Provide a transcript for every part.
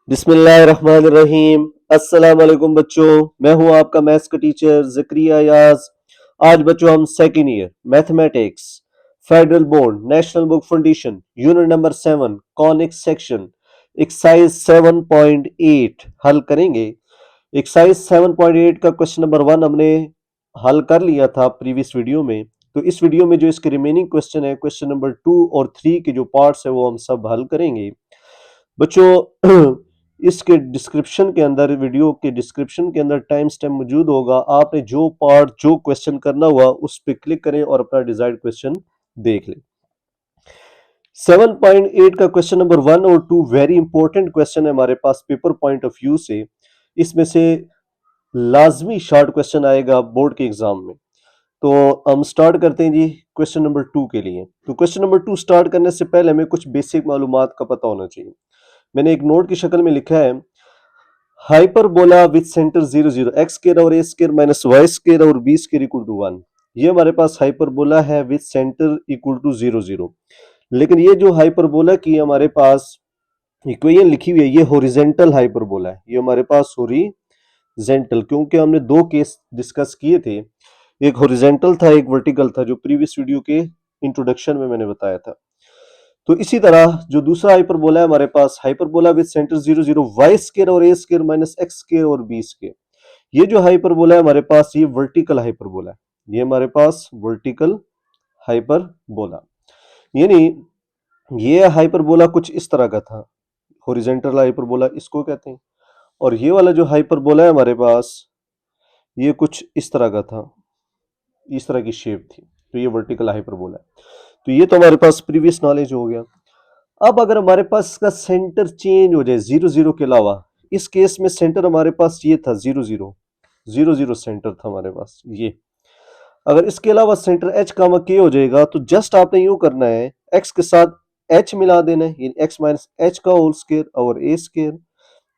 बिस्मिल्लाहिर्रहमानिर्रहीम। अस्सलाम वालेकुम बच्चों, मैं हूं आपका मैथ्स का टीचर ज़करिया याज। आज बच्चों हम second year mathematics federal board national book foundation unit number 7 conic section exercise 7.8 हल करेंगे। एक्सरसाइज 7.8 का क्वेश्चन नंबर 1 हमने हल कर लिया था प्रीवियस वीडियो में। तो इस वीडियो में जो इसके रिमेनिंग क्वेश्चन है, क्वेश्चन नंबर 2 और 3 के जो पार्ट्स है वो हम सब हल करेंगे बच्चों। इसके डिस्क्रिप्शन के अंदर, वीडियो के डिस्क्रिप्शन के अंदर टाइम स्टैम्प मौजूद होगा। आपने जो पार्ट, जो क्वेश्चन करना हुआ उस पर क्लिक करें और अपना डिजायर्ड क्वेश्चन देख लें। 7.8 का क्वेश्चन नंबर 1 और 2 वेरी इंपॉर्टेंट क्वेश्चन है हमारे पास पेपर पॉइंट ऑफ व्यू से। इसमें से लाजमी शॉर्ट क्वेश्चन आएगा बोर्ड के एग्जाम में। तो हम स्टार्ट करते हैं जी क्वेश्चन नंबर 2 के लिए। तो क्वेश्चन नंबर 2 स्टार्ट करने से पहले हमें कुछ बेसिक मालूमात का पता होना चाहिए। मैंने एक नोट की शक्ल में लिखा है hyperbola with centre 0 0 x square और a square minus Y square और बी स्क्वायर इक्वल टू 1। ये हमारे पास हाइपरबोला है विद सेंटर इक्वल टू 0 0। लेकिन ये जो हाइपरबोला की हमारे पास इक्वेशन लिखी हुई है ये हॉरिजॉन्टल हाइपरबोला है। ये हमारे पास हॉरिजॉन्टल, क्योंकि हमने दो केस डिस्कस किए थे, एक हॉरिजॉन्टल था एक वर्टिकल था, जो प्रीवियस वीडियो के इंट्रोडक्शन में मैंने बताया था। तो इसी तरह जो दूसरा हाइपरबोला है हमारे पास hyperbola with centre 0 0 y square और a square minus x square और बी स्क्वायर। ये जो हाइपरबोला है हमारे पास ये वर्टिकल हाइपरबोला है। ये हमारे पास वर्टिकल हाइपरबोला, यानी ये हाइपरबोला कुछ इस तरह का था, हॉरिजॉन्टल हाइपरबोला इसको कहते हैं। और ये वाला जो हाइपरबोला है हमारे पास ये कुछ इस तरह का था, इस तरह की शेप थी। तो ये वर्टिकल हाइपरबोला है। तो ये तो हमारे पास प्रीवियस नॉलेज हो गया। अब अगर हमारे पास इसका सेंटर चेंज हो जाए 0 0 के अलावा, इस केस में सेंटर हमारे पास ये था 0 0 0 0 सेंटर था हमारे पास ये। अगर इसके अलावा सेंटर h कामा k हो जाएगा तो जस्ट आपने यूं करना है, x के साथ h मिला देना है, यानी x माइनस h का होल स्क्वायर और a square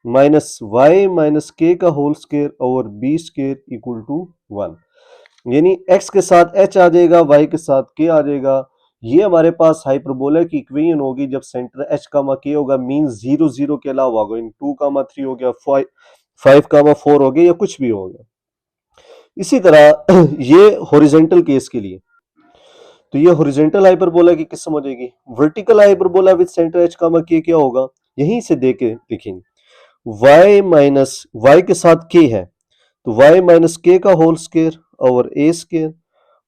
minus y minus k का होल स्क्वायर और b स्क्वायर इक्वल टू 1। यानी x के साथ h आ जाएगा, y के साथ k आ जाएगा। ये हमारे पास हाइपरबोला की इक्वेशन होगी जब सेंटर h कामा k होगा, मीन 0 0 के अलावा होगा, इन 2 कामा 3 हो गया, 5 कामा 4 हो गया या कुछ भी हो गया। इसी तरह ये हॉरिजॉन्टल केस के लिए, तो ये हॉरिजॉन्टल हाइपरबोला की किस्म हो जाएगी। Vertical hyperbola with centre h comma k क्या होगा, यहीं से देके लिखेंगे y माइनस y के साथ k है तो y माइनस k का होल स्क्वायर और a square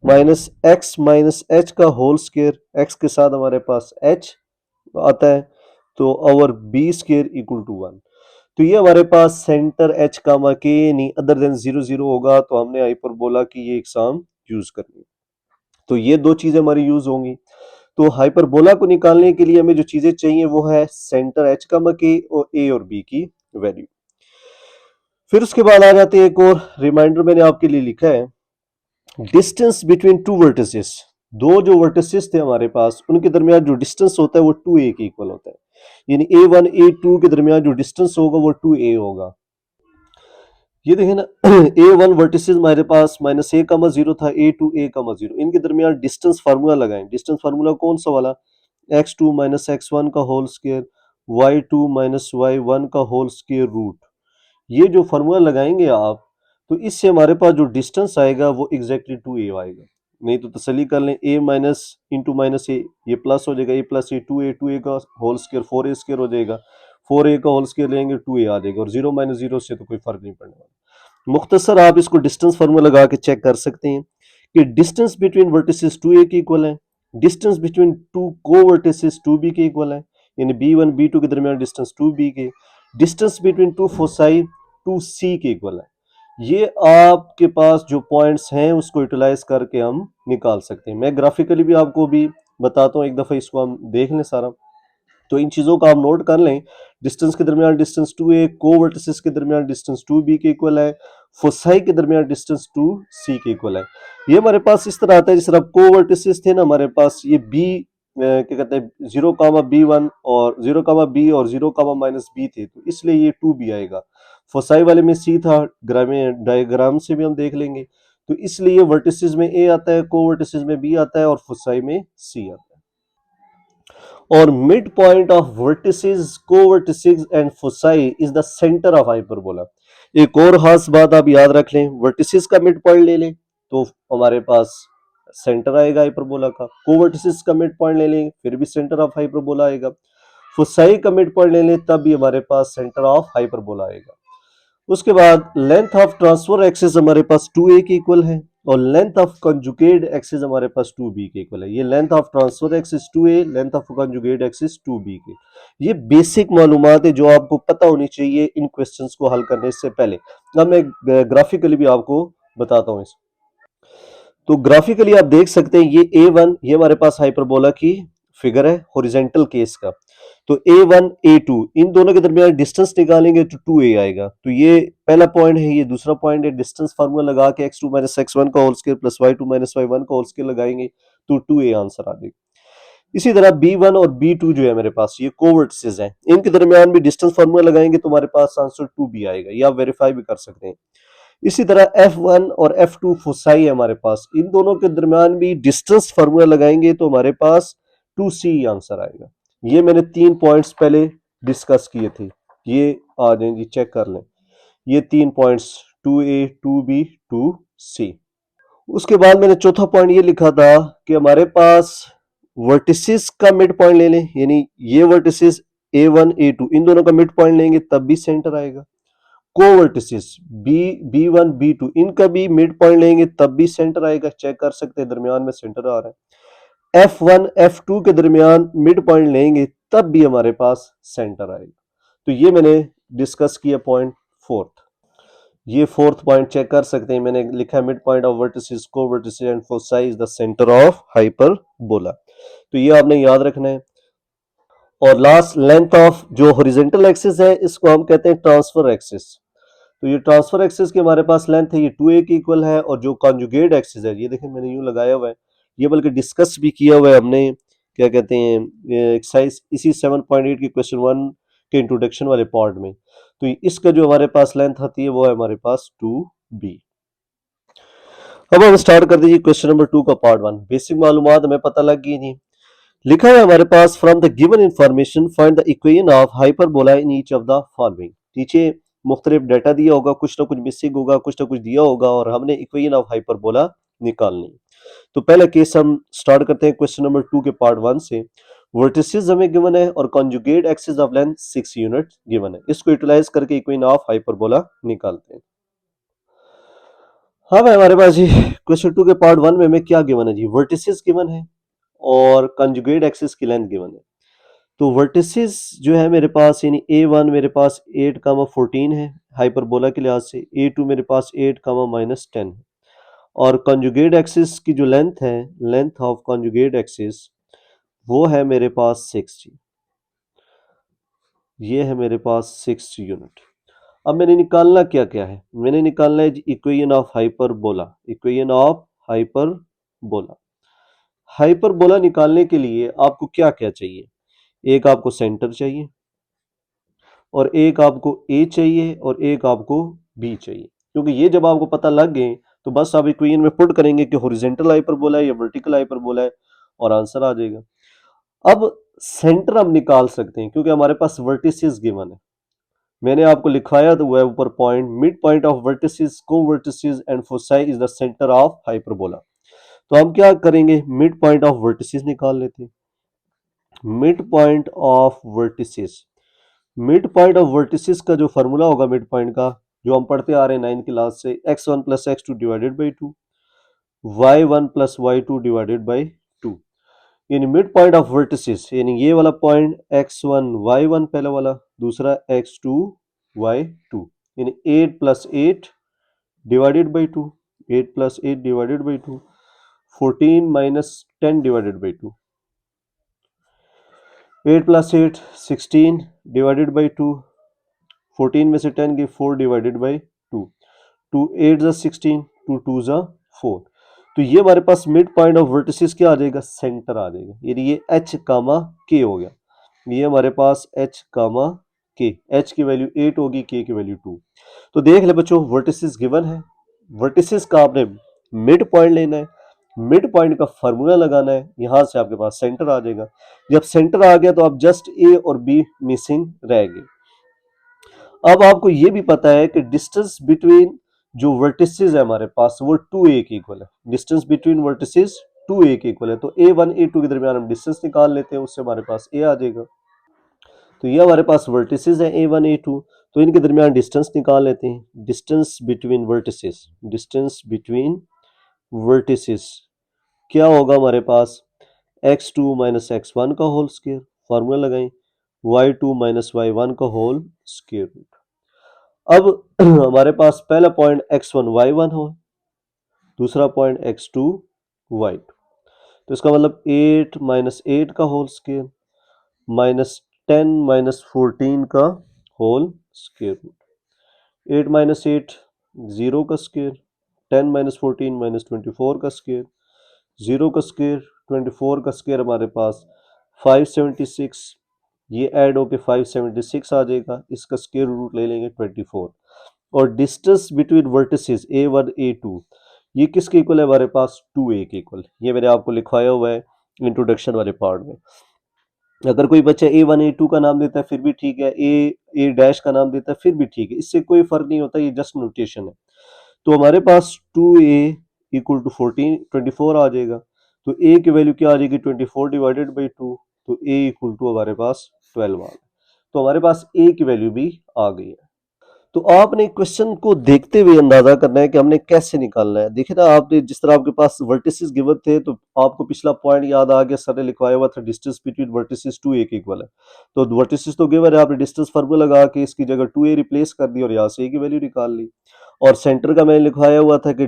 minus x minus h का होल स्क्वायर, एक्स के साथ हमारे पास h आता है तो और बी स्क्वायर इक्वल टू 1। तो ये हमारे पास सेंटर h कामा k नहीं अदर देन 0 0 होगा, तो हमने हाइपरबोला की ये एग्जाम यूज करनी है। तो ये दो चीजें हमारी यूज होंगी। तो हाइपरबोला को निकालने के लिए हमें जो चीजें चाहिए वो है सेंटर h कामा k और a और b की वैल्यू। फिर उसके बाद आ जाते हैं एक और रिमाइंडर मैंने आपके लिए लिखा है, डिस्टेंस बिटवीन टू वर्टिसेस। दो जो वर्टिसेस थे हमारे पास उनके दरमियान जो डिस्टेंस होता है वो 2a के इक्वल होता है, यानी a1 a2 के दरमियान जो डिस्टेंस होगा वो 2a होगा। ये देखें ना, a1 वर्टिसेस हमारे पास माइनस a कामा 0 था, a2 a कामा 0, इनके दरमियान डिस्टेंस फार्मूला लगाएं। डिस्टेंस फार्मूला कौन सा वाला, x2 माइनस x1 का whole square y2 minus y1 का होल स्क्वायर रूट। ये जो फार्मूला लगाएंगे आप तो इससे हमारे पास जो डिस्टेंस आएगा वो एग्जैक्टली 2a आएगा। नहीं तो तसल्ली कर लें, a माइनस इंटू माइनस ए, ये प्लस हो जाएगा, a प्लस ए 2a का होल स्क्वायर 4a स्क्वायर हो जाएगा, 4a का होल स्क्वायर लेंगे 2a आ जाएगा, और 0 माइनस 0 से तो कोई फर्क नहीं पड़ने वाला। मुख्तसर आप इसको डिस्टेंस फार्मूला लगा के चेक कर सकते हैं कि डिस्टेंस बिटवीन वर्टिसेस 2a के इक्वल है, डिस्टेंस बिटवीन टू को वर्टिसेस 2b के इक्वल है, यानी b1 b2 के दरमियान डिस्टेंस 2b के, distance between two foci 2c के इक्वल है। ये आपके पास जो पॉइंट्स हैं उसको यूटिलाइज करके हम निकाल सकते हैं। मैं ग्राफिकली भी आपको भी बताता हूँ, एक दफ़ा इसको हम देख लें सारा। तो इन चीज़ों का आप नोट कर लें, डिस्टेंस के दरमियान डिस्टेंस 2a, को वर्टिसेस के दरमियान डिस्टेंस 2b के इक्वल है, फोसाई के दरमियान डिस्टेंस 2c के इक्वल है। ये हमारे पास इस तरह आता है, जिस तरह को वर्टिसेस थे ना हमारे पास, ये b क्या कहते हैं 0 कामा b1 और 0 कामा b और 0 कामा माइनस b थे, तो इसलिए ये 2b आएगा। फोसाई वाले में c था, डायग्राम से भी हम देख लेंगे, तो इसलिए वर्टिसेस में a आता है, को वर्टिसेस में b आता है और फोसाई में c आता है। और mid point of vertices, कोवर्टिसेस and foci is the centre of hyperbola. एक और खास बात आप याद रख लें, वर्टिसेस का मिड पॉइंट ले लें तो हमारे पास सेंटर आएगा हाइपरबोला का, कोवर्टिसेस का मिड पॉइंट ले लें फिर भी सेंटर ऑफ हाइपरबोला आएगा, फोसाई का मिड पॉइंट ले लें तब भी हमारे पास सेंटर ऑफ हाइपरबोला आएगा। उसके बाद लेंथ ऑफ ट्रांसफर एक्सिस हमारे पास 2a के इक्वल है और लेंथ ऑफ कंजुगेट एक्सिस हमारे पास 2b के इक्वल है। ये length of transfer axis 2a, length of conjugate axis 2b के। ये बेसिक मालूमात है जो आपको पता होनी चाहिए इन क्वेश्चंस को हल करने से पहले। अब मैं ग्राफिकली भी आपको बताता हूँ। तो ग्राफिकली आप देख सकते हैं ये A1, ये हमारे पास हाइपरबोला की फिगर है हॉरिजॉन्टल केस का। तो A1 A2 इन दोनों के दरमियान डिस्टेंस निकालेंगे तो 2a आएगा। तो ये पहला पॉइंट है, ये दूसरा पॉइंट है। डिस्टेंस फार्मूला लगा के x2 - x1 का whole square plus y2 - y1 का होल स्क्वायर लगाएंगे तो 2a आंसर आ जाएगा। इसी तरह B1 और B2 जो है मेरे पास ये कोवर्टिसेस हैं, इनके दरमियान भी डिस्टेंस फार्मूला लगाएंगे तो हमारे पास आंसर 2b आएगा। ये आप वेरीफाई भी कर सकते हैं। इसी तरह F1 और F2 फोसाई है हमारे पास, इन दोनों के दरमियान भी डिस्टेंस फार्मूला लगाएंगे तो हमारे पास 2C आंसर आएगा। ये मैंने 3 पॉइंट्स पहले डिस्कस किए थे, ये आ जाएंगे, चेक कर लें। ये 3 पॉइंट्स 2A 2B 2C। उसके बाद मैंने चौथा पॉइंट ये लिखा था कि हमारे पास वर्टिसेस का मिड पॉइंट ले लें, यानी ये वर्टिसेस A1 A2 इन दोनों का मिड पॉइंट लेंगे तब भी सेंटर आएगा। कोवर्टिसेस B1 B2 इनका भी मिड पॉइंट लेंगे तब भी सेंटर आएगा। चेक कर सकते हैं दरमियान में सेंटर आ रहा है। F1 F2 के दरमियान मिड पॉइंट लेंगे तब भी हमारे पास सेंटर आएगा। तो ये मैंने डिस्कस किया पॉइंट फोर्थ। ये फोर्थ पॉइंट चेक कर सकते हैं, मैंने लिखा है mid point of vertices, कोवर्टिसेस and foci is the centre of hyperbola. तो ये आपने याद रखना है। और लास्ट लेंथ ऑफ जो हॉरिजॉन्टल एक्सिस है इसको हम कहते हैं ट्रांसफर एक्सिस। तो ये ट्रांसफर एक्सिस की हमारे पास लेंथ है, ये 2a की इक्वल है। और जो कॉन्जुगेट एक्सिस है, ये देखें मैंने यूं लगाया हुआ है, ये बल्कि डिस्कस भी किया हुआ है हमने, क्या कहते हैं, एक्सरसाइज इसी 7.8 की क्वेश्चन 1 के इंट्रोडक्शन वाले पार्ट में। तो इसका जो हमारे पास लेंथ आती है वो है हमारे पास 2b। अब हम स्टार्ट कर दीजिए क्वेश्चन नंबर 2 का पार्ट 1। बेसिक मालूमात हमें पता लग गई नहीं। लिखा है हमारे पास from the given information find the equation of hyperbola in each of the following. नीचे मुख्तलिफ डाटा दिया होगा, कुछ ना कुछ मिसिंग होगा, कुछ ना कुछ दिया होगा और हमने इक्वेशन ऑफ हाइपरबोला निकालनी। तो पहला केस हम स्टार्ट करते हैं क्वेश्चन नंबर 2 के पार्ट 1 से। वर्टिसेस हमें गिवन है और conjugate axis of length 6 unit given है। इसको यूटिलाइज करके इक्वेशन ऑफ हाइपरबोला निकालते हैं। हाँ भाई, हमारे पास जी क्वेश्चन 2 के पार्ट 1 में हमें क्या गिवन है जी, वर्टिसेस गिवन है और कंजुगेट एक्सिस की लेंथ गिवन है। तो वर्टिसेस जो है मेरे पास, यानी A1 मेरे पास 8, 14 है हाइपरबोला के लिहाज से, A2 मेरे पास 8, -10 है। और कंजुगेट एक्सिस की जो लेंथ है, लेंथ ऑफ कंजुगेट एक्सिस वो है मेरे पास 6 जी। ये है मेरे पास 6 यूनिट। अब मैंने निकालना क्या क्या है, मैंने निकालना है equation of hyperbola. Equation of hyperbola, hyperbola निकालने के लिए आपको क्या क्या चाहिए, एक आपको सेंटर चाहिए और एक आपको ए चाहिए और एक आपको बी चाहिए। क्योंकि ये जब आपको पता लग गए तो बस आप इक्वेशन में पुट करेंगे कि हॉरिजॉन्टल हाइपरबोला है या वर्टिकल हाइपरबोला है और आंसर आ जाएगा। अब सेंटर हम निकाल सकते हैं क्योंकि हमारे पास वर्टिसेस गिवन है। मैंने आपको लिखवाया तो वह ऊपर point, mid point of vertices, कोवर्टिसेस and foci is the centre of hyperbola. तो हम क्या करेंगे, मिड पॉइंट ऑफ वर्टिसेस निकाल लेते हैं। Mid point of vertices, mid point of vertices का जो फार्मूला होगा मिड पॉइंट का, जो हम पढ़ते आ रहे हैं 9th क्लास से, x1 + x2 divided by 2, y1 + y2 divided by 2। यानी मिड पॉइंट ऑफ वर्टिसेस, यानी ये वाला पॉइंट x1 y1 पहला वाला, दूसरा x2 y2, यानी 8 + 8 divided by 2, 8 + 8 divided by 2, 14 - 10 divided by 2, 8 + 8 16 divided by 2, 14 में से 10 गई 4 डिवाइडेड बाई 2, 2 8 = 16, 2 2 = 4। तो ये हमारे पास मिड पॉइंट ऑफ वर्टिसेस क्या आ जाएगा, सेंटर आ जाएगा। यानी ये H, K हो गया। ये हमारे पास H, K, H की वैल्यू 8 होगी, K की वैल्यू 2। तो देख ले बच्चों, वर्टिसेस गिवन है, वर्टिसेस का आपने मिड पॉइंट लेना है मिड पॉइंट का फार्मूला लगाना है, यहां से आपके पास सेंटर आ जाएगा। जब सेंटर आ गया तो आप जस्ट ए और बी मिसिंग रह गए। अब आपको ये भी पता है कि डिस्टेंस बिटवीन जो वर्टिसेस है हमारे पास वो 2a के इक्वल है। डिस्टेंस बिटवीन वर्टिसेस 2a के इक्वल है, तो a1 a2 के दरमियान हम डिस्टेंस निकाल लेते हैं, उससे हमारे पास a आ जाएगा। तो ये हमारे पास वर्टिसेस है a1 a2, तो इनके दरमियान डिस्टेंस निकाल लेते हैं। Distance between vertices, distance between vertices क्या होगा हमारे पास, x2 माइनस x1 का होल स्क्वायर, फार्मूला लगाएं, y2 माइनस y1 का होल स्क्वायर रूट। अब हमारे पास पहला पॉइंट x1 y1 हो, दूसरा पॉइंट x2 y2, तो इसका मतलब 8 माइनस 8 का होल स्क्वायर माइनस 10 माइनस 14 का whole square root. 8 minus 8 zero का स्क्वायर, 10 माइनस 14 माइनस 24 का स्क्वायर, जीरो का स्क्वायर 24 का स्क्वायर हमारे पास 576, ये ऐड होके 576 आ जाएगा, इसका स्क्वायर रूट ले लेंगे 24। और distance between vertices a1 a2 ये किसके इक्वल है हमारे पास, 2a के इक्वल। ये मैंने आपको लिखवाया हुआ है इंट्रोडक्शन वाले पार्ट में। अगर कोई बच्चा a1 a2 का नाम देता है फिर भी ठीक है, a डैश का नाम देता है फिर भी ठीक है, इससे कोई फर्क नहीं होता, ये जस्ट नोटेशन है। तो हमारे पास 2a इक्वल टू 14 24 आ जाएगा, तो a की वैल्यू क्या आ जाएगी, 24 डिवाइडेड बाई 2, तो a इक्वल टू हमारे पास 12 आ गया। तो हमारे पास a की वैल्यू भी आ गई है। तो आपने क्वेश्चन को देखते हुए अंदाजा करना है कि हमने कैसे निकालना है। देखिए ना, आपने जिस तरह आपके पास वर्टिसेस गिवन थे तो आपको पिछला पॉइंट याद आ गया, सर ने लिखवाया हुआ था डिस्टेंस बिटवीन वर्टिसेस 2a के इक्वल है। तो वर्टिसेस तो गिवन है, आपने डिस्टेंस फार्मूला लगा के इसकी जगह 2a रिप्लेस कर दी और यहाँ से a की वैल्यू निकाल ली। और सेंटर का मैंने लिखवाया हुआ था कि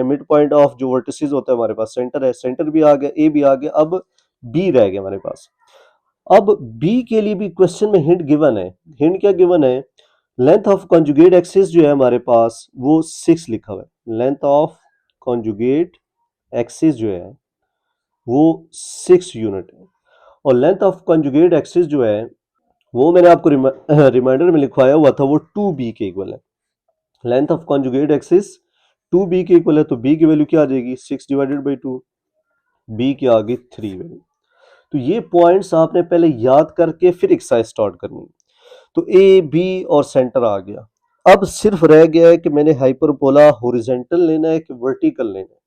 मिड पॉइंट ऑफ जो वर्टिसेस होता है हमारे पास सेंटर है, सेंटर भी आ गया, a भी आ गया, अब b रह गया हमारे पास। अब b के लिए भी क्वेश्चन में हिंट गिवन है। हिंट क्या गिवन है, लेंथ ऑफ कॉन्जुगेट एक्सिस जो है हमारे पास वो 6 लिखा हुआ है। लेंथ ऑफ कॉन्जुगेट एक्सिस जो है वो 6 यूनिट है, और लेंथ ऑफ कॉन्जुगेट एक्सिस जो है वो मैंने आपको रिमाइंडर में लिखवाया हुआ था, वो 2b के इक्वल है। Length of conjugate axis 2b के इक्वल है, तो b की वैल्यू क्या आ जाएगी, 6 डिवाइडेड बाई 2, b की आ गई 3 वैल्यू। तो ये पॉइंट्स आपने पहले याद करके फिर एक्सरसाइज स्टार्ट करनी है। तो ए बी और सेंटर आ गया। अब सिर्फ रह गया है कि मैंने हाइपरबोला हॉरिजॉन्टल लेना है कि वर्टिकल लेना है,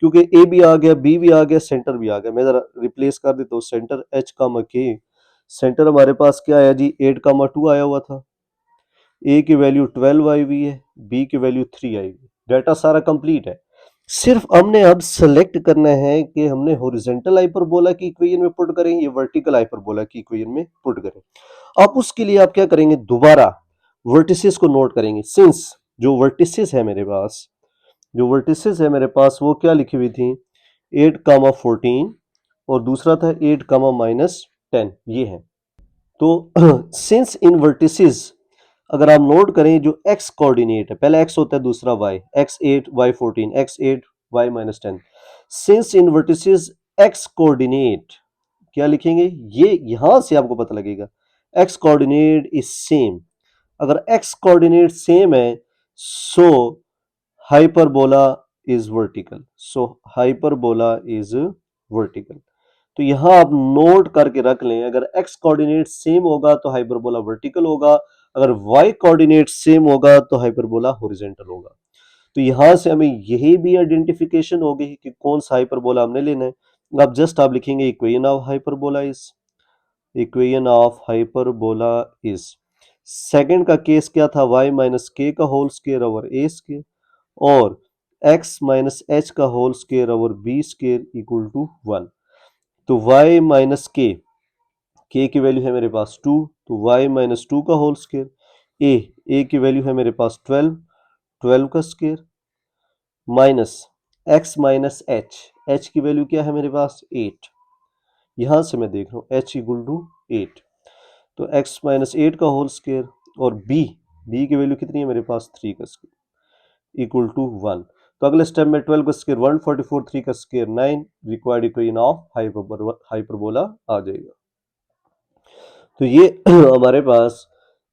क्योंकि ए भी आ गया, बी भी आ गया, सेंटर भी आ गया। मैं जरा रिप्लेस कर देता हूँ, सेंटर एच कामा के, सेंटर हमारे पास क्या आया जी, 8,2 आया हुआ था, ए की वैल्यू 12 आई हुई है, बी की वैल्यू 3 आई हुई। डाटा सारा कंप्लीट है। सिर्फ हमने अब सेलेक्ट करना है कि हमने हॉरिजॉन्टल हाइपरबोला की इक्वेशन में पुट करें या वर्टिकल हाइपरबोला की इक्वेशन में पुट करें। अब उसके लिए आप क्या करेंगे, दोबारा वर्टिसेस को नोट करेंगे। सिंस जो वर्टिसेस है मेरे पास, जो वर्टिसेस है मेरे पास वो क्या लिखी हुई थी, 8,14 और दूसरा था 8,-10, ये है। तो सिंस इन वर्टिसेस अगर आप नोट करें, जो x कोऑर्डिनेट है, पहला x होता है दूसरा y, x8 y14 x8 y-10। Since in vertices x coordinate क्या लिखेंगे, ये यहां से आपको पता लगेगा x कोऑर्डिनेट इज सेम। अगर x कोऑर्डिनेट सेम है so hyperbola is vertical, so hyperbola is vertical. तो यहां आप नोट करके रख लें, अगर x कोऑर्डिनेट सेम होगा तो हाइपरबोला वर्टिकल होगा, अगर y कोऑर्डिनेट सेम होगा तो हाइपरबोला हॉरिजॉन्टल होगा। तो यहां से हमें यही भी आइडेंटिफिकेशन होगी कि कौन सा हाइपरबोला हमने लेना है। अब जस्ट आप लिखेंगे equation of hyperbola is, equation of hyperbola is, second का केस क्या था, y माइनस के का whole square over a square, और x माइनस एच का whole square over b square equal to 1। तो y माइनस के की वैल्यू है मेरे पास 2, तो y माइनस 2 का होल स्क्वायर, ए की वैल्यू है मेरे पास 12, 12 का square, minus x minus H की वैल्यू क्या है मेरे पास 8, यहां से मैं देख रहा हूँ h इक्वल टू 8, तो x माइनस 8 का होल स्क्वायर, और b की वैल्यू कितनी है मेरे पास 3 का स्क्वायर इक्वल टू 1। तो अगले स्टेप में 12 का स्क्वायर 144, 3 का square 9, required equation of hyperbola आ जाएगा। तो ये हमारे पास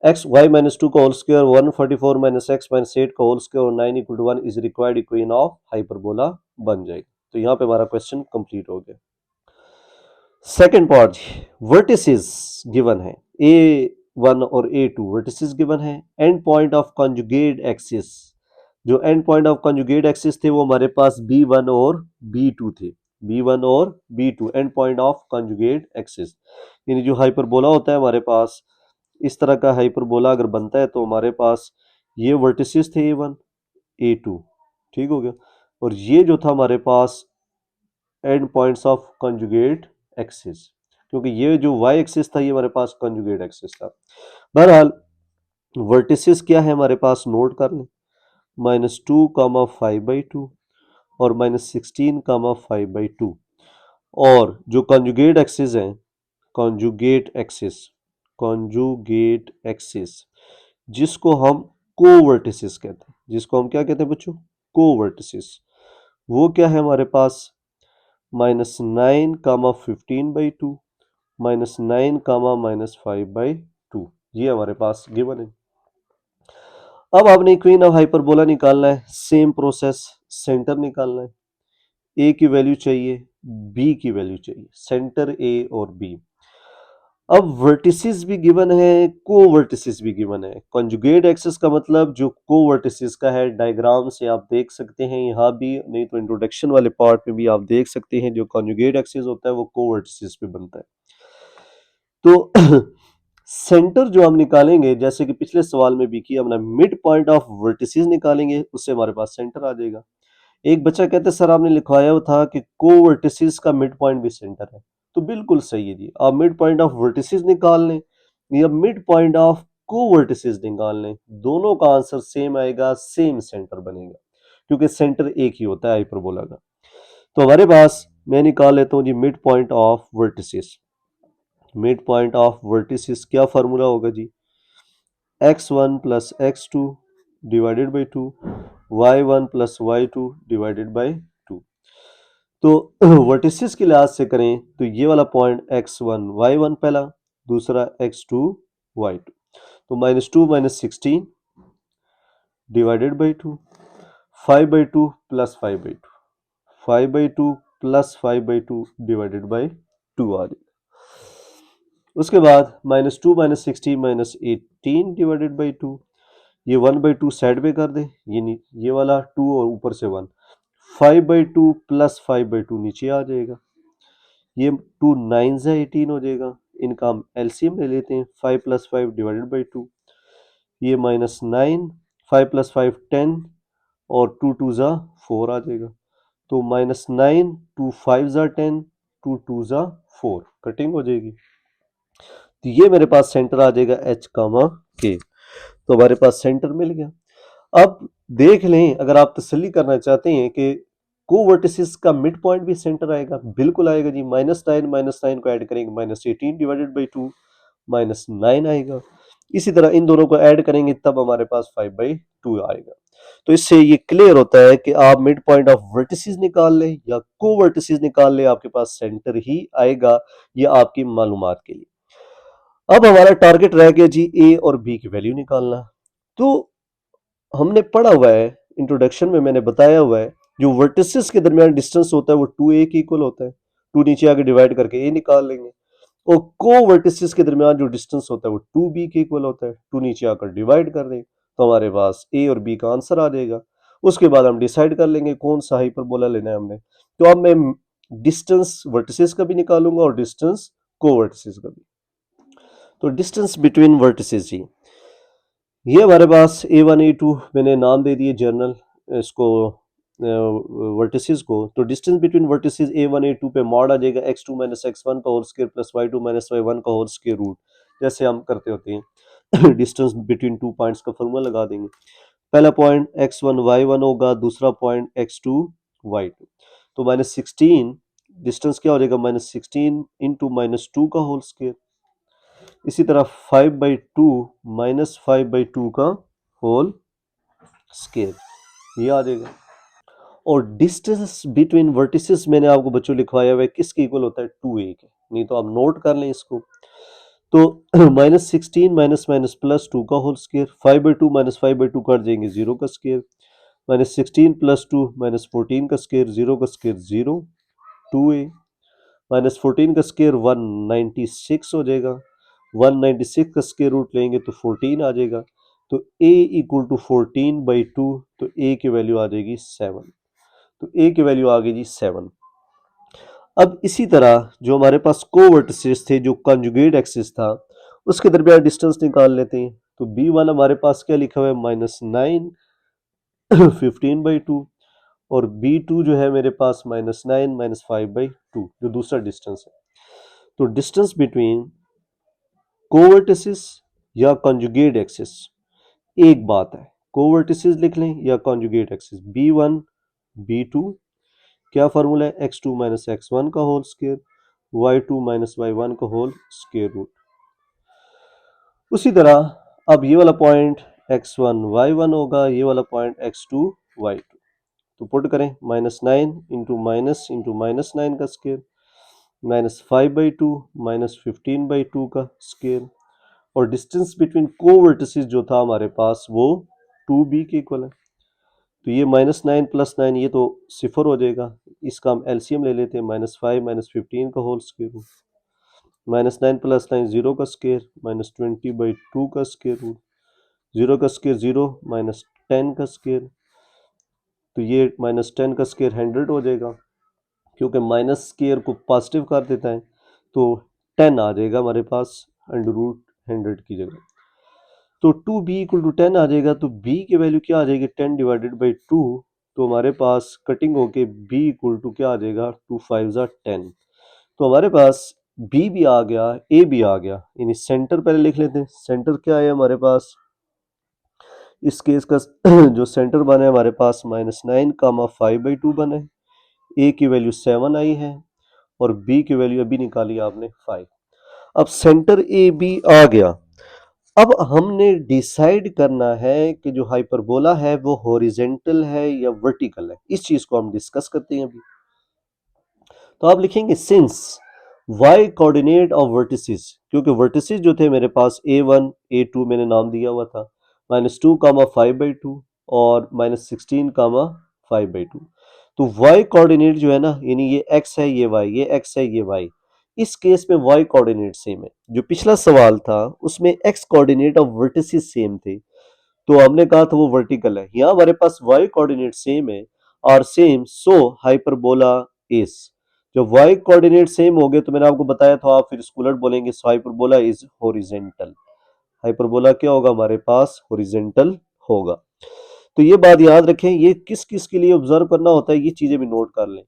एक्स वाई माइनस 2 का whole square, 144 minus x minus 8 का होल स्क्वायर और 9 equal to 1 is required equation of hyperbola बन जाएगी। तो यहाँ पे हमारा क्वेश्चन कंप्लीट हो गया। सेकंड पार्ट, वर्टिसेस गिवन है, A1 और A2 वर्टिसेस गिवन है। End point of conjugate axis, जो end point of conjugate axis थे वो हमारे पास B1 और B2 थे। B1 और B2 and point of conjugate axis, यानी जो हाइपरबोला होता है हमारे पास, इस तरह का हाइपरबोला अगर बनता है तो हमारे पास ये वर्टिसेस थे A1 A2, ठीक हो गया। और ये जो था हमारे पास end points of conjugate axis, क्योंकि ये जो वाई एक्सिस था ये हमारे पास कॉन्जुगेट एक्सिस था। बहरहाल वर्टिसेस क्या है हमारे पास, नोट कर लें, -2, 5/2 और -16, 5/2। और जो कॉन्जुगेट एक्सिस है, कॉन्जुगेट एक्सिस, कॉन्जुगेट एक्सिस जिसको हम कोवर्टिसेस कहते हैं, जिसको हम क्या कहते हैं बच्चों, कोवर्टिसेस, वो क्या है हमारे पास, -9, 15/2, -9, -5/2, ये हमारे पास गिवन है। अब आपने इक्वेशन ऑफ हाइपरबोला निकालना है, सेम प्रोसेस, सेंटर निकालना है, ए की वैल्यू चाहिए, बी की वैल्यू चाहिए, सेंटर ए और बी। अब वर्टिसेस भी गिवन है, कोवर्टिसेस भी गिवन है। कॉन्जुगेट एक्सिस का मतलब जो कोवर्टिसेस का है, डायग्राम से आप देख सकते हैं यहाँ भी, नहीं तो इंट्रोडक्शन वाले पार्ट में भी आप देख सकते हैं, जो कॉन्जुगेट एक्सिस होता है वो कोवर्टिसेस पे बनता है। तो सेंटर जो हम निकालेंगे, जैसे कि पिछले सवाल में भी किया हमने, मिड पॉइंट ऑफ वर्टिसेस निकालेंगे, उससे हमारे पास सेंटर आ जाएगा। एक बच्चा कहता है सर आपने लिखवाया था कि कोवर्टिसेस का मिड पॉइंट भी सेंटर है, तो बिल्कुल सही है जी, आप मिड पॉइंट ऑफ वर्टिसेस निकाल लें या मिड पॉइंट ऑफ कोवर्टिसेस निकाल लें, दोनों का आंसर सेम आएगा, सेम सेंटर बनेगा, क्योंकि सेंटर एक ही होता है हाइपरबोला का। तो हमारे पास, मैं निकाल लेता हूँ जी mid point of vertices. Mid point of vertices क्या फार्मूला होगा जी, x1 plus x2 divided by 2, y1 plus y2 divided by 2। तो वर्टिसेस के लिहाज से करें तो ये वाला पॉइंट x1 y1 पहला, दूसरा x2 y2, तो -2 -16 divided by 2, 5/2 plus 5/2, 5/2 plus 5/2 divided by 2 आ जाएगा। उसके बाद -2 -16 -18 डिवाइडेड बाई 2, ये 1/2 साइड पे कर दे, ये वाला 2 और ऊपर से 1, 5/2 प्लस 5/2 नीचे आ जाएगा, ये 2 9 से 18 हो जाएगा, इनका हम एलसीएम ले लेते हैं, 5 प्लस 5 डिवाइडेड बाई 2, ये -9, 5 प्लस 5 10 और 2 2 ज़ा 4 आ जाएगा, तो -9, 2 5 ज़ा 10, 2 2 ज़ा 4, कटिंग हो जाएगी, तो ये मेरे पास सेंटर आ जाएगा H, K। तो हमारे पास सेंटर मिल गया। अब देख लें, अगर आप तसल्ली करना चाहते हैं कि कोवर्टिसेस का मिड पॉइंट भी सेंटर आएगा, बिल्कुल आएगा जी, -9 को ऐड करेंगे -18 डिवाइडेड बाई 2, -9 आएगा। इसी तरह इन दोनों को ऐड करेंगे तब हमारे पास 5/2 आएगा। तो इससे ये क्लियर होता है कि आप मिड पॉइंट ऑफ वर्टिसेस निकाल लें या कोवर्टिसेस निकाल लें, आपके पास सेंटर ही आएगा। ये आपकी मालूमात के लिए। अब हमारा टारगेट रह गया जी ए और बी की वैल्यू निकालना। तो हमने पढ़ा हुआ है, इंट्रोडक्शन में मैंने बताया हुआ है, जो वर्टिसेस के दरमियान डिस्टेंस होता है वो 2a के इक्वल होता है, 2 नीचे आके डिवाइड करके a निकाल लेंगे, और को वर्टिसेस के दरमियान जो डिस्टेंस होता है वो 2b के इक्वल होता है, 2 नीचे आकर डिवाइड कर दें तो हमारे पास a और b का आंसर आ जाएगा। उसके बाद हम डिसाइड कर लेंगे कौन सा हाइपरबोला लेना है हमने। तो अब मैं डिस्टेंस वर्टिसेस का भी निकालूंगा और डिस्टेंस को वर्टिसेस का भी। तो डिस्टेंस बिटवीन वर्टिसेस जी, ये हमारे पास A1 A2 मैंने नाम दे दिए जर्नल इसको वर्टिसेस को। तो distance between vertices A1 A2 पे मॉड आ जाएगा x2 माइनस x1 का whole square plus y2 minus y1 का होल स्क्वायर रूट, जैसे हम करते होते हैं। डिस्टेंस बिटवीन टू पॉइंट्स का फॉर्मूला लगा देंगे। पहला पॉइंट x1 y1 होगा, दूसरा पॉइंट x2 y2, तो -16 डिस्टेंस क्या हो जाएगा, -16 इंटू -2 का होल स्क्वायर, इसी तरह 5/2 -5/2 का होल स्क्वायर, ये आ जाएगा। और डिस्टेंस बिटवीन वर्टिसेस मैंने आपको बच्चों लिखवाया हुआ है, किसके इक्वल होता है, 2a के, नहीं तो आप नोट कर लें इसको। तो -16 माइनस माइनस +2 का होल स्क्वायर, 5/2 -5/2 कट जाएंगे 0 का स्क्वायर, -16 + 2 -14 का स्क्वायर, 0 का स्क्वायर 0, 2a, -14 का स्क्वायर 196 हो जाएगा, 196 का स्क्वायर रूट लेंगे तो 14 आ जाएगा, तो a = 14/2, तो a की वैल्यू आ जाएगी 7, तो a की वैल्यू आ गई जी 7। अब इसी तरह जो हमारे पास कोवर्टिसेस थे, जो कंजुगेट एक्सिस था, उसके दरमियान डिस्टेंस निकाल लेते हैं। तो b1 हमारे पास क्या लिखा हुआ है, -9 15/2, और b2 जो है मेरे पास -9 -5/2, जो दूसरा डिस्टेंस है। तो डिस्टेंस बिटवीन कोवर्टिसेस या कंजुगेट एक्सिस एक बात है, कोवर्टिसेस लिख लें या कंजुगेट एक्सिस, b1 b2, क्या फार्मूला है, x2 - x1 का होल स्क्वायर, y2 - y1 का होल स्क्वायर रूट। उसी तरह अब ये वाला पॉइंट x1 y1 होगा, ये वाला पॉइंट x2 y2, तो पुट करें, -9 इंटू -9 का स्क्वायर, -5/2 -15/2 का स्क्वायर, और डिस्टेंस बिटवीन कोवर्टिसेस जो था हमारे पास वो 2b के इक्वल है। तो ये -9 + 9 ये तो 0 हो जाएगा, इसका हम एलसीएम ले लेते हैं, -5 -15 का होल स्क्वायर रूट, -9 + 9 0 का स्क्वायर, -20/2 का स्क्वायर रूट, 0 का स्क्वायर 0, -10 का स्क्वायर, तो ये -10 का स्क्वायर 100 हो जाएगा, क्योंकि माइनस स्क्वायर को पॉजिटिव कर देता है, तो 10 आ जाएगा हमारे पास √100 की जगह। तो 2b = 10 आ जाएगा, तो b की वैल्यू क्या आ जाएगी, 10/2, तो हमारे पास कटिंग होके b = क्या आ जाएगा, 2 5 10। तो हमारे पास b भी आ गया, a भी आ गया, यानी सेंटर पहले लिख लेते हैं। सेंटर क्या है हमारे पास, इस केस का जो सेंटर बना है हमारे पास -9, 5/2 बना है, a की वैल्यू 7 आई है, और b की वैल्यू अभी निकाली आपने 5। अब सेंटर ए बी आ गया। अब हमने डिसाइड करना है कि जो हाइपरबोला है वो हॉरिजेंटल है या वर्टिकल है, इस चीज को हम डिस्कस करते हैं अभी। तो आप लिखेंगे since y coordinate of vertices, क्योंकि वर्टिसेस जो थे मेरे पास a1 a2 मैंने नाम दिया हुआ था, -2, 5/2 और -16, 5/2। तो y कोऑर्डिनेट जो है ना, यानी ये x है, ये y, ये x है, ये y, इस केस में y कोऑर्डिनेट सेम है। जो पिछला सवाल था उसमें x coordinate of vertices same थे, तो हमने कहा था वो वर्टिकल है। यहाँ हमारे पास y कोऑर्डिनेट सेम है और सेम, सो हाइपरबोला इज। जब y कोऑर्डिनेट सेम हो गए तो मैंने आपको बताया था, आप फिर इसको उलट बोलेंगे, सो हाइपरबोला इज हॉरिजेंटल। हाइपरबोला क्या होगा हमारे पास, हॉरिजेंटल होगा। तो ये बात याद रखें, ये किस किस के लिए ऑब्जर्व करना होता है, ये चीजें भी नोट कर लें।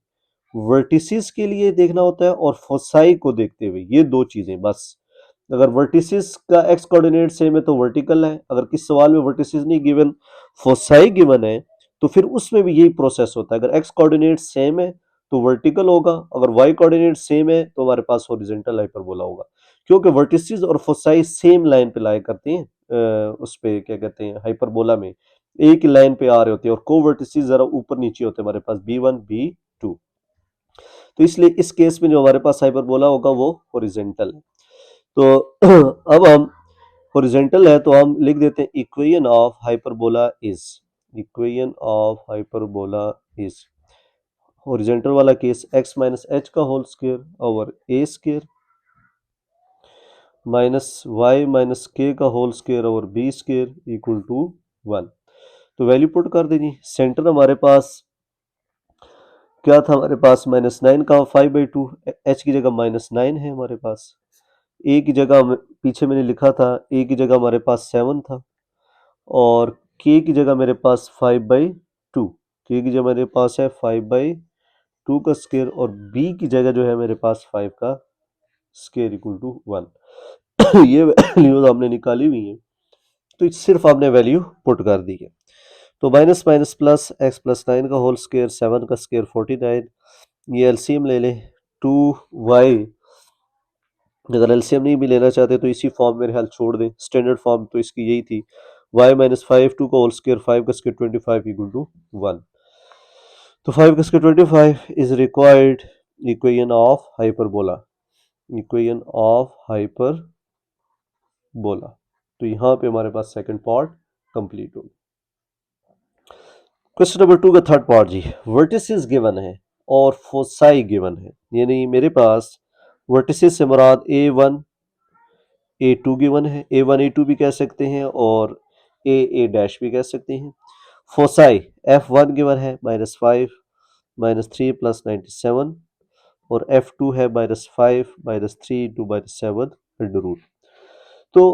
वर्टिसेस के लिए देखना होता है और फोसाई को देखते हुए, ये दो चीजें बस। अगर वर्टिसेस का एक्स कोऑर्डिनेट सेम है तो वर्टिकल है, अगर किस सवाल में वर्टिसेस नहीं गिवन, फोसाई गिवन है, तो फिर उसमें भी यही प्रोसेस होता है। अगर एक्स कोऑर्डिनेट सेम है तो वर्टिकल होगा, अगर वाई कोऑर्डिनेट सेम है तो हमारे पास हॉरिजॉन्टल हाइपरबोला होगा, क्योंकि वर्टिसेस और फोसाई सेम लाइन पे लाया करते हैं, उस पे क्या कहते हैं, हाइपरबोला में एक ही लाइन पे आ रहे होते हैं, और को वर्टिसेस जरा ऊपर नीचे होते हैं हमारे पास, b1 b2। तो इसलिए इस केस में जो हमारे पास हाइपरबोला होगा वो हॉरिजॉन्टल है। तो अब हम हॉरिजॉन्टल है तो हम लिख देते हैं equation of hyperbola is, equation of hyperbola is, horizontal वाला केस x - h का whole square over a square minus y - k का whole square over b square equal to 1। तो वैल्यू पुट कर दीजिए। सेंटर हमारे पास क्या था, हमारे पास -9 का 5/2, h की जगह -9 है हमारे पास, a की जगह पीछे मैंने लिखा था, a की जगह हमारे पास 7 था, और k की जगह मेरे पास 5/2, k की जगह मेरे पास है 5/2 का स्क्वायर, और b की जगह जो है मेरे पास 5 का स्क्वायर इक्वल टू 1। ये वैल्यूज हमने निकाली हुई है, तो सिर्फ आपने वैल्यू पुट कर दी है। तो माइनस माइनस प्लस x + 9 का होल स्क्वायर, 7 का स्क्वायर 49, ये एलसीएम ले लें, 2y, अगर एलसीएम नहीं भी लेना चाहते तो इसी फॉर्म मेरे ख्याल छोड़ दें, स्टैंडर्ड फॉर्म तो इसकी यही थी, y - 5 2 का होल स्क्वायर, 5 का स्क्वायर 25 इक्वल टू 1। तो 5 का square 25 is required equation of hyperbola, equation of hyperbola. तो यहाँ पे हमारे पास सेकंड पार्ट कंप्लीट हो गया। क्वेश्चन नंबर 2 का थर्ड पार्ट जी, वर्टिसेस गिवन है और फोसाई गिवन है, यानी मेरे पास वर्टिसेस से मुराद A1 A2 गिवन है, A1 A2 भी कह सकते हैं और A डैश भी कह सकते हैं। फोसाई F1 गिवन है -5 -3 + 97 और F2 है -5 -3 × -7 अंडर रूट। तो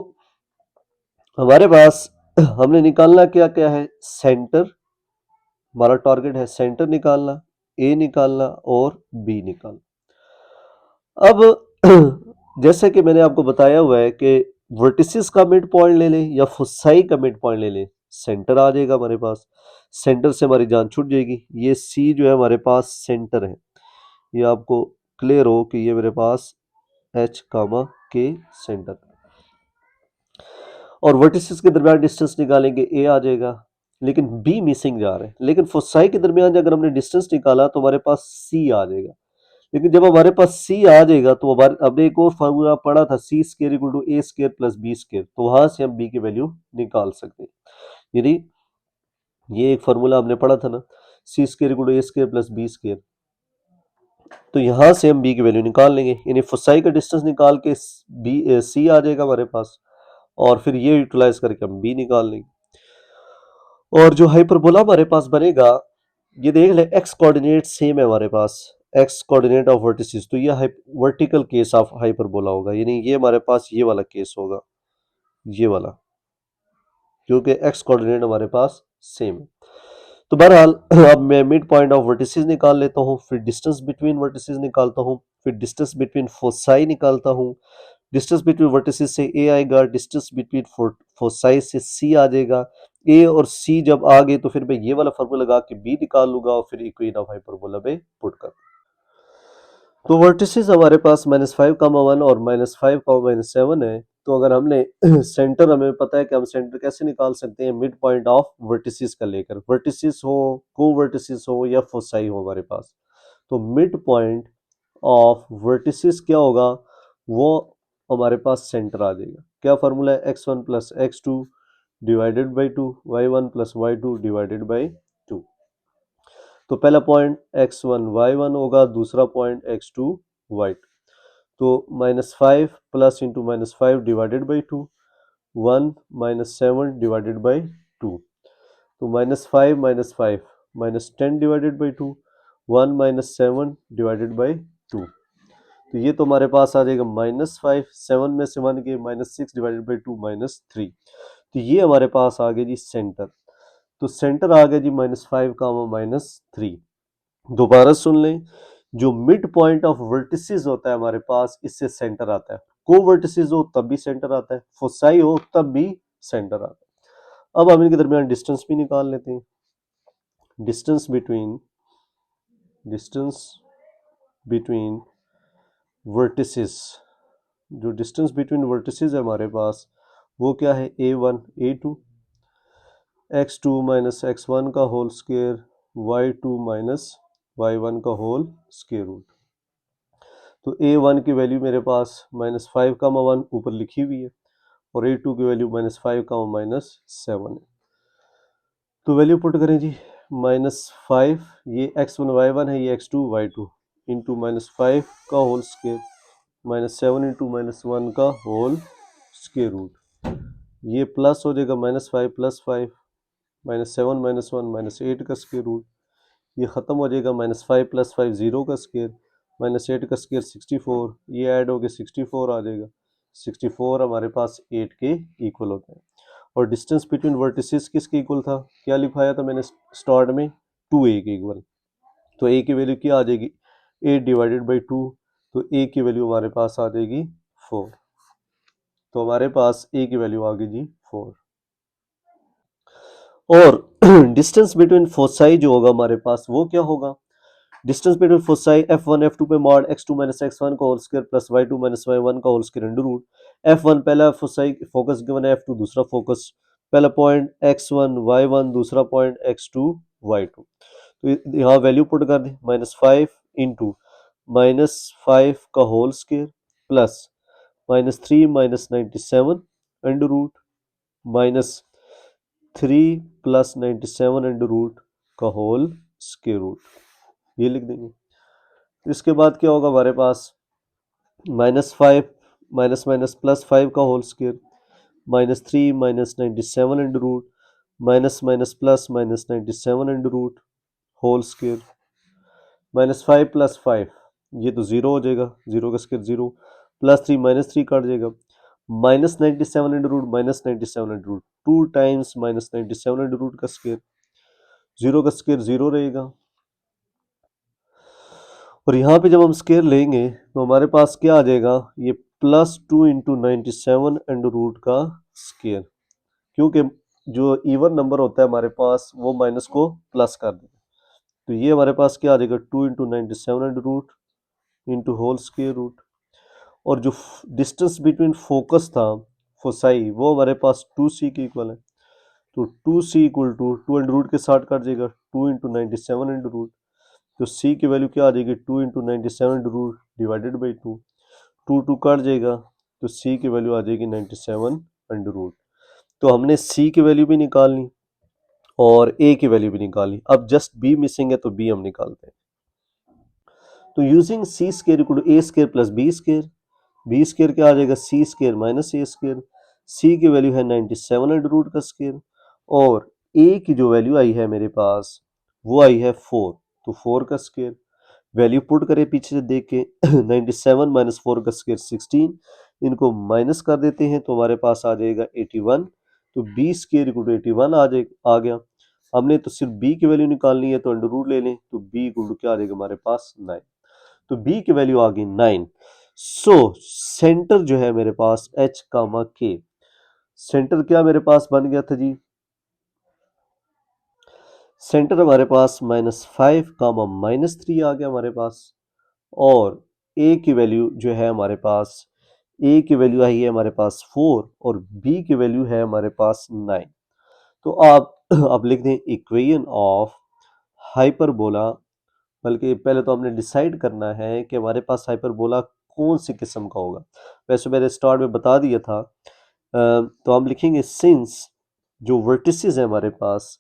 हमारे पास हमने निकालना क्या क्या है, सेंटर, हमारा टारगेट है सेंटर निकालना, ए निकालना और बी निकालना। अब जैसे कि मैंने आपको बताया हुआ है कि वर्टिसेस का मिड पॉइंट ले लें या फुसाई का मिड पॉइंट ले लें, सेंटर आ जाएगा हमारे पास। सेंटर से हमारी जान छूट जाएगी। ये सी जो है हमारे पास सेंटर है, ये आपको क्लियर हो कि ये मेरे पास H कामा के सेंटर, और वर्टिसेस के दरमियान डिस्टेंस निकालेंगे ए आ जाएगा, लेकिन बी मिसिंग जा रहा है। लेकिन फोसाई के दरमियान अगर हमने डिस्टेंस निकाला तो हमारे पास सी आ जाएगा। लेकिन जब हमारे पास सी आ जाएगा तो हमारे हमने एक और फार्मूला पढ़ा था, c square equal to a square plus b square, तो वहां से हम बी की वैल्यू निकाल सकते हैं। यानी ये एक फार्मूला हमने पढ़ा था ना, c square equal to a square plus b square, तो यहां से हम बी की वैल्यू निकाल लेंगे। यानी फोसाई का डिस्टेंस निकाल के बी सी आ जाएगा हमारे पास, और फिर ये यूटिलाइज करके हम बी निकाल लेंगे। और जो हाइपरबोला हमारे पास बनेगा, ये देख ले एक्स कोऑर्डिनेट सेम है हमारे पास, एक्स कोऑर्डिनेट ऑफ वर्टिसेस, तो ये वर्टिकल केस ऑफ हाइपरबोला होगा, यानी ये हमारे पास ये वाला केस होगा, ये वाला, क्योंकि एक्स कोऑर्डिनेट हमारे पास सेम है। तो बहरहाल अब मैं मिड पॉइंट ऑफ वर्टिसेस निकाल लेता हूँ, फिर डिस्टेंस बिटवीन वर्टिसेस निकालता हूँ, फिर डिस्टेंस बिटवीन फोसाई निकालता हूँ। डिस्टेंस बिटवीन वर्टिसेस से ए आएगा, डिस्टेंस बिटवीन फोसाई से सी आ जाएगा। ए और सी जब आ गए तो फिर मैं ये वाला फॉर्मूला लगा के बी निकाल लूंगा और फिर इक्वेशन ऑफ हाइपरबोला में पुट कर। तो वर्टिसेस हमारे पास -5, 1 और -5, -7 है। तो अगर हमने सेंटर, हमें पता है कि हम सेंटर कैसे निकाल सकते हैं, मिड पॉइंट ऑफ वर्टिसेस का लेकर, वर्टिसेस हो, को वर्टिसेस हो या फोसाई हो हमारे पास, तो मिड पॉइंट ऑफ वर्टिसेस क्या होगा, वो हमारे पास सेंटर आ जाएगा। क्या फार्मूला है, x1 + x2 divided by 2, y1 + y2 divided by 2। तो पहला पॉइंट x1 y1 होगा, दूसरा पॉइंट x2 y2। तो -5 plus into -5 divided by 2, 1 -7 divided by 2। तो -5 -5 -10 डिवाइडेड बाई 2, 1 -7 डिवाइडेड बाई 2। तो ये तो हमारे पास आ जाएगा -5, 7 में से 1 के, -6 डिवाइडेड बाई 2 -3। तो ये हमारे पास आ गया जी सेंटर। तो सेंटर आ गया जी -5 का -3। दोबारा सुन लें, जो मिड पॉइंट ऑफ वर्टिसेस होता है हमारे पास, इससे सेंटर आता है। को वर्टिसेस हो तब भी सेंटर आता है, फोसाई हो तब भी सेंटर आता है। अब हम इनके दरमियान डिस्टेंस भी निकाल लेते हैं। डिस्टेंस बिटवीन वर्टिसेस, जो डिस्टेंस बिटवीन वर्टिसेस है हमारे पास, वो क्या है, A1 A2 x2 - x1 का होल स्क्वायर, y2 - y1 का होल स्क्वायर रूट। तो A1 की वैल्यू मेरे पास -5 का 1 ऊपर लिखी हुई है, और A2 की वैल्यू -5 का -7 है। तो वैल्यू पुट करें जी, -5, ये x1 y1 है, ये x2 y2, इंटू -5 का होल स्क्वायर, -7 इंटू -1 का होल स्क्वायर रूट। ये प्लस हो जाएगा, -5 + 5, -7 -1 -8 का स्क्वायर रूट। ये ख़त्म हो जाएगा, -5 + 5 0 का स्क्वायर, -8 का स्क्वायर 64, ये ऐड होके 64 आ जाएगा। 64 हमारे पास 8 के इक्वल होता है। और डिस्टेंस बिटवीन वर्टिसेस किसके इक्वल था, क्या लिखाया था मैंने स्टार्ट में, 2a के इक्वल। तो a की वैल्यू क्या आ जाएगी, 8 डिवाइडेड बाई 2, तो a की वैल्यू हमारे पास आ जाएगी 4। तो हमारे पास a की वैल्यू आ गई जी 4। और डिस्टेंस बिटवीन फोसाई जो होगा हमारे पास, वो क्या होगा, distance between foci F1 F2 पे मॉड x2 - x1 का whole square plus y2 - y1 का whole square under root. F1 पहला फोसाई फोकस गिवन है, F2 दूसरा फोकस, पहला पॉइंट x1 y1, दूसरा पॉइंट x2 y2। तो यहाँ वैल्यू पुट कर दें, -5 इंटू -5 का whole square plus -3 -97 under root, -3 + 97 under root का होल स्क्वायर रूट, ये लिख देंगे। इसके बाद क्या होगा हमारे पास, -5 माइनस माइनस +5 का whole square, -3 -97 under root, minus minus plus -97 under root whole square, -5 + 5 ये तो जीरो हो जाएगा, जीरो का स्क्वायर जीरो, +3 -3 काट जाएगा, -97 under root -97 under root 2 times -97 under root का स्क्वायर, जीरो का स्क्वायर जीरो रहेगा। और यहाँ पे जब हम स्क्वायर लेंगे तो हमारे पास क्या आ जाएगा, ये +2 इंटू 97 अंडर रूट का स्क्वायर, क्योंकि जो इवन नंबर होता है हमारे पास वो माइनस को प्लस कर देता है, तो ये हमारे पास क्या आ जाएगा 2 into 97 under root into whole square root. और जो डिस्टेंस बिटवीन फोकस था फोसाई वो हमारे पास 2c के इक्वल है, तो 2c equal to 2 under root के साथ कट जाएगा, 2 इंटू 97 अंडर रूट, तो c की वैल्यू क्या आ जाएगी 2 into 97 under root divided by 2, 2 कट जाएगा, तो c की वैल्यू आ जाएगी 97 अंडर रूट। तो हमने c की वैल्यू भी निकालनी और a की वैल्यू भी निकालनी, अब जस्ट b मिसिंग है तो b हम निकालते हैं। तो using c square equal to a square plus b square, b square क्या आ जाएगा c square minus a square, c की वैल्यू है 97 अंडर रूट का स्क्वायर, और a की जो वैल्यू आई है मेरे पास वो आई है 4, तो 4 का स्क्वायर, वैल्यू पुट करें पीछे से देख के 97 माइनस 4 का स्क्वायर 16, इनको माइनस कर देते हैं तो हमारे पास आ जाएगा 81, तो b स्क्वायर इक्वल टू 81 आ गया। हमने तो सिर्फ b की वैल्यू निकालनी है तो अंडर रूट ले लें, तो b इक्वल टू क्या आ जाएगा हमारे पास 9, तो b की वैल्यू आ गई 9। सो सेंटर जो है मेरे पास h कामा k, सेंटर क्या मेरे पास बन गया था जी, सेंटर हमारे पास -5 कामा -3 आ गया हमारे पास, और a की वैल्यू जो है हमारे पास, a की वैल्यू आई है हमारे पास 4 और b की वैल्यू है हमारे पास 9। तो आप अब लिख दें इक्वेशन ऑफ हाइपरबोला, बल्कि पहले तो हमने डिसाइड करना है कि हमारे पास हाइपरबोला कौन सी किस्म का होगा, वैसे मैंने स्टार्ट में बता दिया था। तो हम लिखेंगे सिंस जो वर्टिसेस है हमारे पास,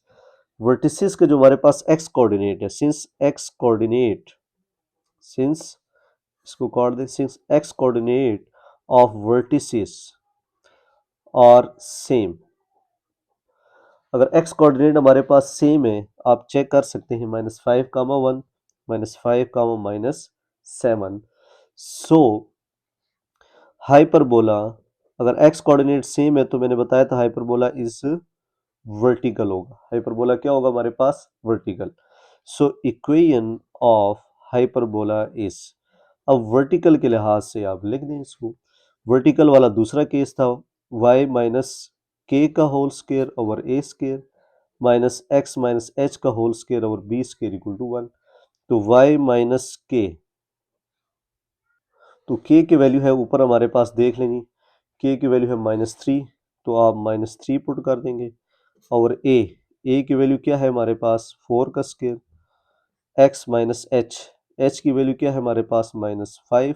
वर्टिसेस का जो हमारे पास एक्स कोऑर्डिनेट है, सिंस एक्स कोऑर्डिनेट, सिंस इसको काट दे, since x coordinate of vertices are same, अगर एक्स कोऑर्डिनेट हमारे पास सेम है आप चेक कर सकते हैं -5 कामा 1 -5 कामा -7, सो हाइपरबोला अगर एक्स कोऑर्डिनेट सेम है तो मैंने बताया था हाइपरबोला इज वर्टिकल होगा, हाइपरबोला क्या होगा हमारे पास vertical. So equation of hyperbola is, अब वर्टिकल के लिहाज से आप लिख दें इसको, वर्टिकल वाला दूसरा केस था y माइनस के का whole square over a square minus x minus h का whole square over b square equal to 1, तो y माइनस के, तो k की वैल्यू है ऊपर हमारे पास देख लेंगे, k की वैल्यू है -3, तो आप -3 पुट कर देंगे, और a की वैल्यू क्या है हमारे पास 4 का स्क्वायर, x माइनस h की वैल्यू क्या है हमारे पास -5,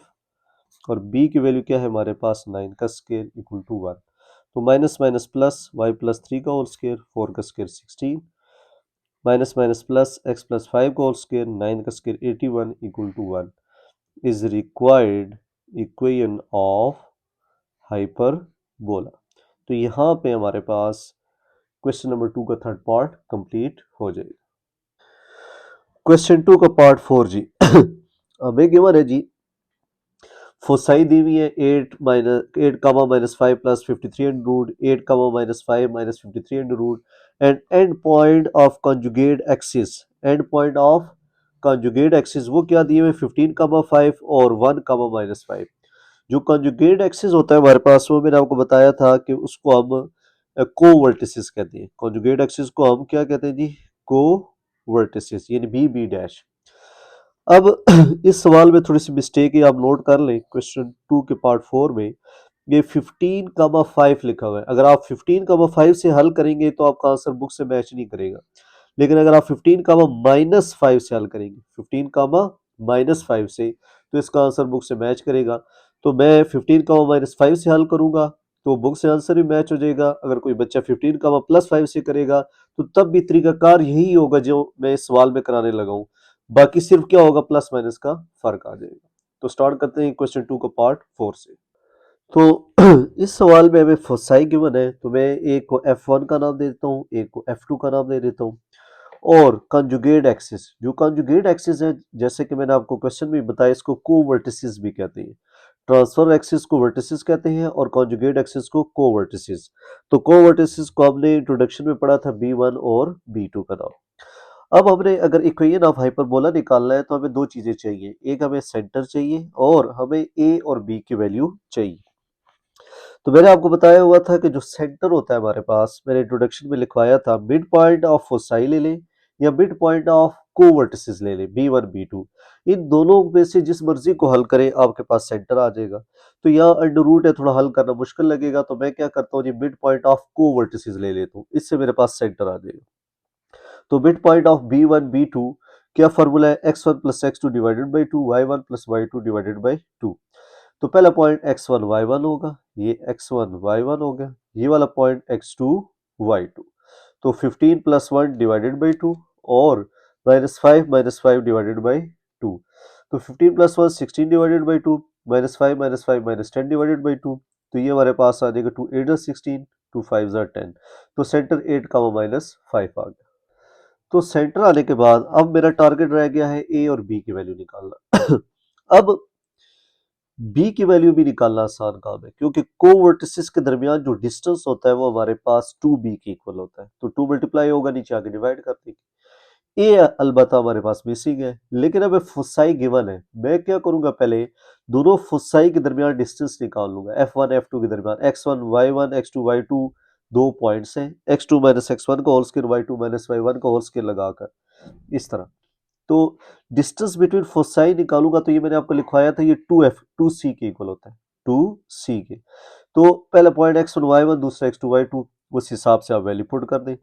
और b की वैल्यू क्या है हमारे पास 9 का स्क्वायर इक्वल टू 1, तो माइनस माइनस प्लस y+3 का होल स्क्वायर 4 का square 16 minus minus plus x+5 का होल स्क्वायर 9 का square 81 equal to 1 is required equation of hyperbola. तो यहाँ पे हमारे पास क्वेश्चन नंबर 2 का थर्ड पार्ट कंप्लीट हो जाएगा। क्वेश्चन 2 का पार्ट 4 जी हमें गिवन है जी फोसाई दी हुई है 8 comma -5 plus 53 under root 8 comma -5 minus 53 under root end end point of conjugate axis, end point of conjugate axis वो क्या दिए हुए 15 कामा 5 और 1 कामा -5। जो कंजुगेट एक्सिस होता है हमारे पास वो मैंने आपको बताया था कि उसको हम कोवर्टिसेस कहते हैं, कंजुगेट एक्सिस को हम क्या कहते हैं जी कोवर्टिसेस, यानी बी डैश। अब इस सवाल में थोड़ी सी मिस्टेक है, आप नोट कर लें, क्वेश्चन 2 के पार्ट 4 में ये 15,5 लिखा हुआ है, अगर आप 15,5 से हल करेंगे तो आपका आंसर बुक से मैच नहीं करेगा, लेकिन अगर आप 15,-5 से हल करेंगे 15,-5 से तो इसका आंसर बुक से मैच करेगा। तो मैं 15,-5 से हल करूंगा तो बुक से आंसर भी मैच हो जाएगा, अगर कोई बच्चा 15,+5 से करेगा तो तब भी तरीकाकार यही होगा जो मैं इस सवाल में कराने लगा हूँ। बाकी सिर्फ क्या होगा, प्लस माइनस का फर्क आ जाएगा। तो स्टार्ट करते हैं क्वेश्चन 2 का पार्ट 4 से। तो इस सवाल में हमें फोसाई गिवन है, तो मैं एक को F1 का नाम दे देता हूँ, एक को F2 का नाम दे देता हूँ। और कंजुगेट एक्सिस, जो कंजुगेट एक्सिस है, जैसे कि मैंने आपको क्वेश्चन में बताया, इसको कोवर्टिसिस भी कहते हैं। ट्रांसफर एक्सिस को वर्टिसिस कहते हैं और कॉन्जुगेट एक्सिस को कोवर्टिसिस। तो कोवर्टिसिस को हमने इंट्रोडक्शन में पढ़ा था B1 और B2 का नाम। अब हमने अगर इक्वेशन ऑफ हाइपरबोला निकालना है तो हमें दो चीजें चाहिए, एक हमें सेंटर चाहिए और हमें ए और बी की वैल्यू चाहिए। तो मैंने आपको बताया हुआ था कि जो सेंटर होता है हमारे पास, मैंने इंट्रोडक्शन में लिखवाया था, मिड पॉइंट ऑफ फोसाई ले लें या मिड पॉइंट ऑफ कोवर्टिसिस ले लें, B1 B2, इन दोनों में से जिस मर्जी को हल करें आपके पास सेंटर आ जाएगा। तो यहाँ अंडर रूट है, थोड़ा हल करना मुश्किल लगेगा, तो मैं क्या करता हूँ जी, मिड पॉइंट ऑफ कोवर्टिसिस ले लेता हूँ, इससे मेरे पास सेंटर आ जाएगा। तो mid point of B1 B2 क्या फॉर्मूला है, x1 plus x2 divided by 2, y1 plus y2 divided by 2। तो पहला पॉइंट x1 y1 होगा, ये x1 y1 हो गया, ये वाला पॉइंट x2 y2। तो 15 प्लस 1 डिवाइडेड बाई 2 और माइनस फाइव डिवाइडेड बाई 2। तो 15 plus 1 16 divided by 2, minus five minus 10 divided by 2। तो ये हमारे पास आ जाएगा 2 8 16, 2 5 10। तो सेंटर 8 का माइनस 5 आ गया। तो सेंटर आने के बाद अब मेरा टारगेट रह गया है ए और बी की वैल्यू निकालना। अब बी की वैल्यू भी निकालना आसान काम है, क्योंकि कोवर्टिसिस के दरमियान जो डिस्टेंस होता है वो हमारे पास 2b के इक्वल होता है। तो 2 मल्टीप्लाई होगा, नीचे आके डिवाइड कर देंगे। ए अलबत्ता हमारे पास मिसिंग है, लेकिन अब फोसाई गिवन है। मैं क्या करूंगा, पहले दोनों फोसाई के दरमियान डिस्टेंस निकाल लूंगा, F1 F2 के दरमियान, x1 y1 x2 y2 दो पॉइंट्स हैं, x2 माइनस x1 का whole square y2 minus y1 का होल स्क्वायर लगाकर इस तरह। तो डिस्टेंस बिटवीन फोसाई निकालूंगा, तो ये मैंने आपको लिखवाया था, ये 2c के इक्वल होता है, 2c के। तो पहला पॉइंट x1 y1, दूसरा x2 y2, उस हिसाब से आप वैल्यू पुट कर दें।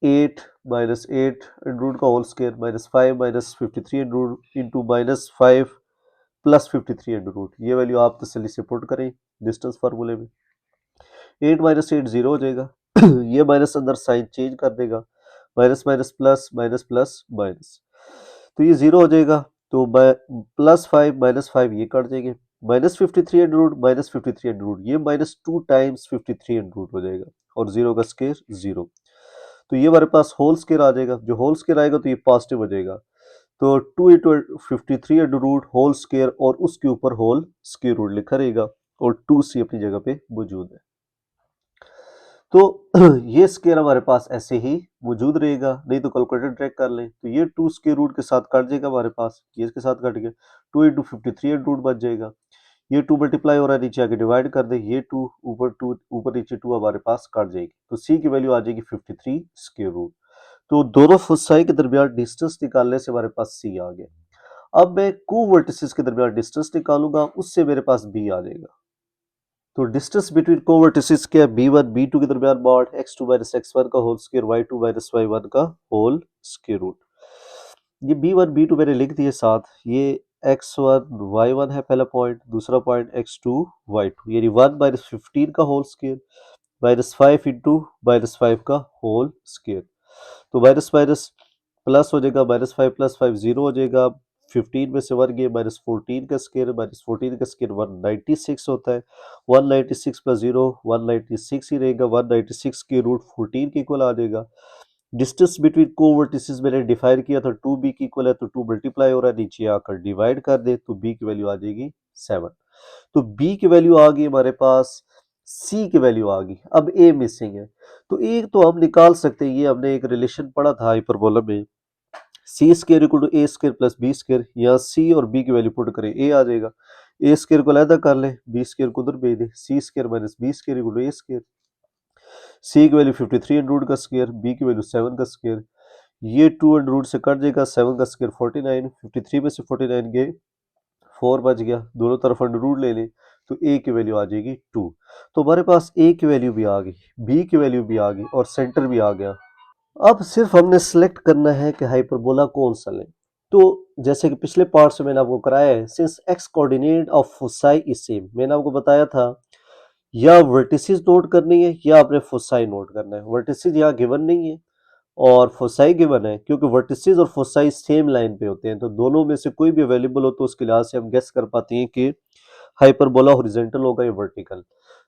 8 माइनस 8 रूट का whole square minus 5 minus 53 into minus 5 plus 53 root, ये वैल्यू आप तसल्ली से पुट करें डिस्टेंस फार्मूले में। 8 माइनस 8 जीरो हो जाएगा। ये माइनस अंदर साइन चेंज कर देगा, minus minus plus minus plus minus, तो ये जीरो हो जाएगा। तो प्लस 5 माइनस 5 ये कट जाएंगे, माइनस 53 रूट माइनस 53 रूट, ये माइनस 2 टाइम्स 53 रूट हो जाएगा और जीरो का स्क्वायर जीरो। तो ये हमारे पास होल स्क्वायर आ जाएगा, जो होल स्क्वायर आएगा तो ये पॉजिटिव हो जाएगा। तो 2 इंटू 53 रूट होल स्क्वायर और उसके ऊपर होल स्क्वायर रूट लिखा रहेगा और 2c अपनी जगह पे मौजूद है। तो ये स्क्वायर हमारे पास ऐसे ही मौजूद रहेगा, नहीं तो कैलकुलेटर ट्रैक कर लें, तो ये 2 स्क्वायर रूट के साथ कट जाएगा हमारे पास, ये इसके साथ कट गया, 2 इंटू 53 रूट बच जाएगा। ये 2 मल्टीप्लाई हो रहा है, नीचे आके डिवाइड कर दे, ये 2 ऊपर नीचे 2 हमारे पास कट जाएगी, तो सी की वैल्यू आ जाएगी 53 स्क्वायर रूट। तो दोनों फोसाई के दरमियान डिस्टेंस निकालने से हमारे पास सी आ गया। अब मैं कोवर्टिसिस के दरमियान डिस्टेंस निकालूंगा, उससे मेरे पास बी आ जाएगा। तो डिस्टेंस बिटवीन कोवर्टिसिस क्या है, B1 B2 के दरमियान मॉड x2 माइनस x1 का whole square y2 minus y1 का होल स्क्वायर रूट। ये B1 B2 मैंने लिख दिए साथ, ये x1 y1 है पहला पॉइंट, दूसरा पॉइंट x2 y2, यानी 1 माइनस 15 का whole square minus 5 into minus 5 का होल स्क्वायर। तो माइनस माइनस प्लस हो जाएगा, माइनस 5 प्लस 5 जीरो हो जाएगा, 15 में से 1 गया, माइनस 14 का स्क्वायर, माइनस 14 का स्क्वायर 196 होता है, 196 प्लस जीरो 196 ही रहेगा, 196 के रूट 14 के इक्वल आ जाएगा। डिस्टेंस बिटवीन कोवर्टिसेस मैंने डिफाइन किया था 2b की इक्वल है, तो 2 मल्टीप्लाई हो रहा है, नीचे आकर डिवाइड कर दे, तो b की वैल्यू आ जाएगी 7। तो b की वैल्यू आ गई हमारे पास, c की वैल्यू आ गई, अब a मिसिंग है। तो एक तो हम निकाल सकते हैं, ये हमने एक रिलेशन पढ़ा था हाइपरबोला में, c square equal to a square plus b square, यहाँ सी और बी की वैल्यू पुट करें, ए आ जाएगा, ए स्क्वायर को अलग कर ले, बी स्क्वायर को उधर भेज दे, सी square minus b square equal to a square. सी की वैल्यू 53 रूट का स्क्वायर, बी की वैल्यू 7 का स्क्वायर, ये 2 रूट से कट जाएगा, 7 का स्क्वायर 49, 53 में से 49 गए 4 बच गया, दोनों तरफ अंडर रूट ले लें, तो ए की वैल्यू आ जाएगी 2। तो हमारे पास ए की वैल्यू भी आ गई, बी की वैल्यू भी आ गई और सेंटर भी आ गया। अब सिर्फ हमने सेलेक्ट करना है कि हाइपरबोला कौन सा लें। तो जैसे कि पिछले पार्ट से मैंने आपको कराया है, since x coordinate of foci is same, मैंने आपको बताया था या वर्टिसेस नोट करनी है या आपने फोसाई नोट करना है। वर्टिसेस यहाँ गिवन नहीं है और फोसाई गिवन है, क्योंकि वर्टिसेस और फोसाई सेम लाइन पे होते हैं, तो दोनों में से कोई भी अवेलेबल हो तो उसके लिहाज से हम गेस कर पाते हैं कि हाइपरबोला हॉरिजॉन्टल होगा या वर्टिकल।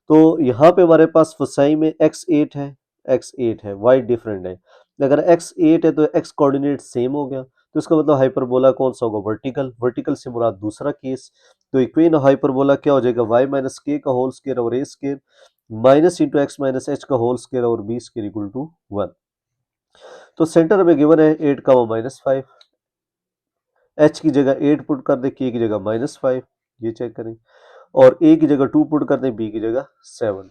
तो यहाँ पे हमारे पास फोसाई में x8 है, x8 है, y डिफरेंट है। अगर x8 है तो x कोऑर्डिनेट सेम हो गया, तो इसका मतलब हाइपरबोला कौन सा होगा, वर्टिकल। वर्टिकल से मुराद दूसरा केस। तो इक्वेशन ऑफ हाइपरबोला क्या हो जाएगा, y माइनस के का होल स्क्वायर और a square minus into x minus h का होल स्क्वायर और b स्क्वायर इक्वल टू 1। तो सेंटर में गिवन है 8 का -5, h की जगह 8 पुट कर दे, k की जगह -5, ये चेक करें, और a की जगह 2 पुट कर दें, b की जगह 7।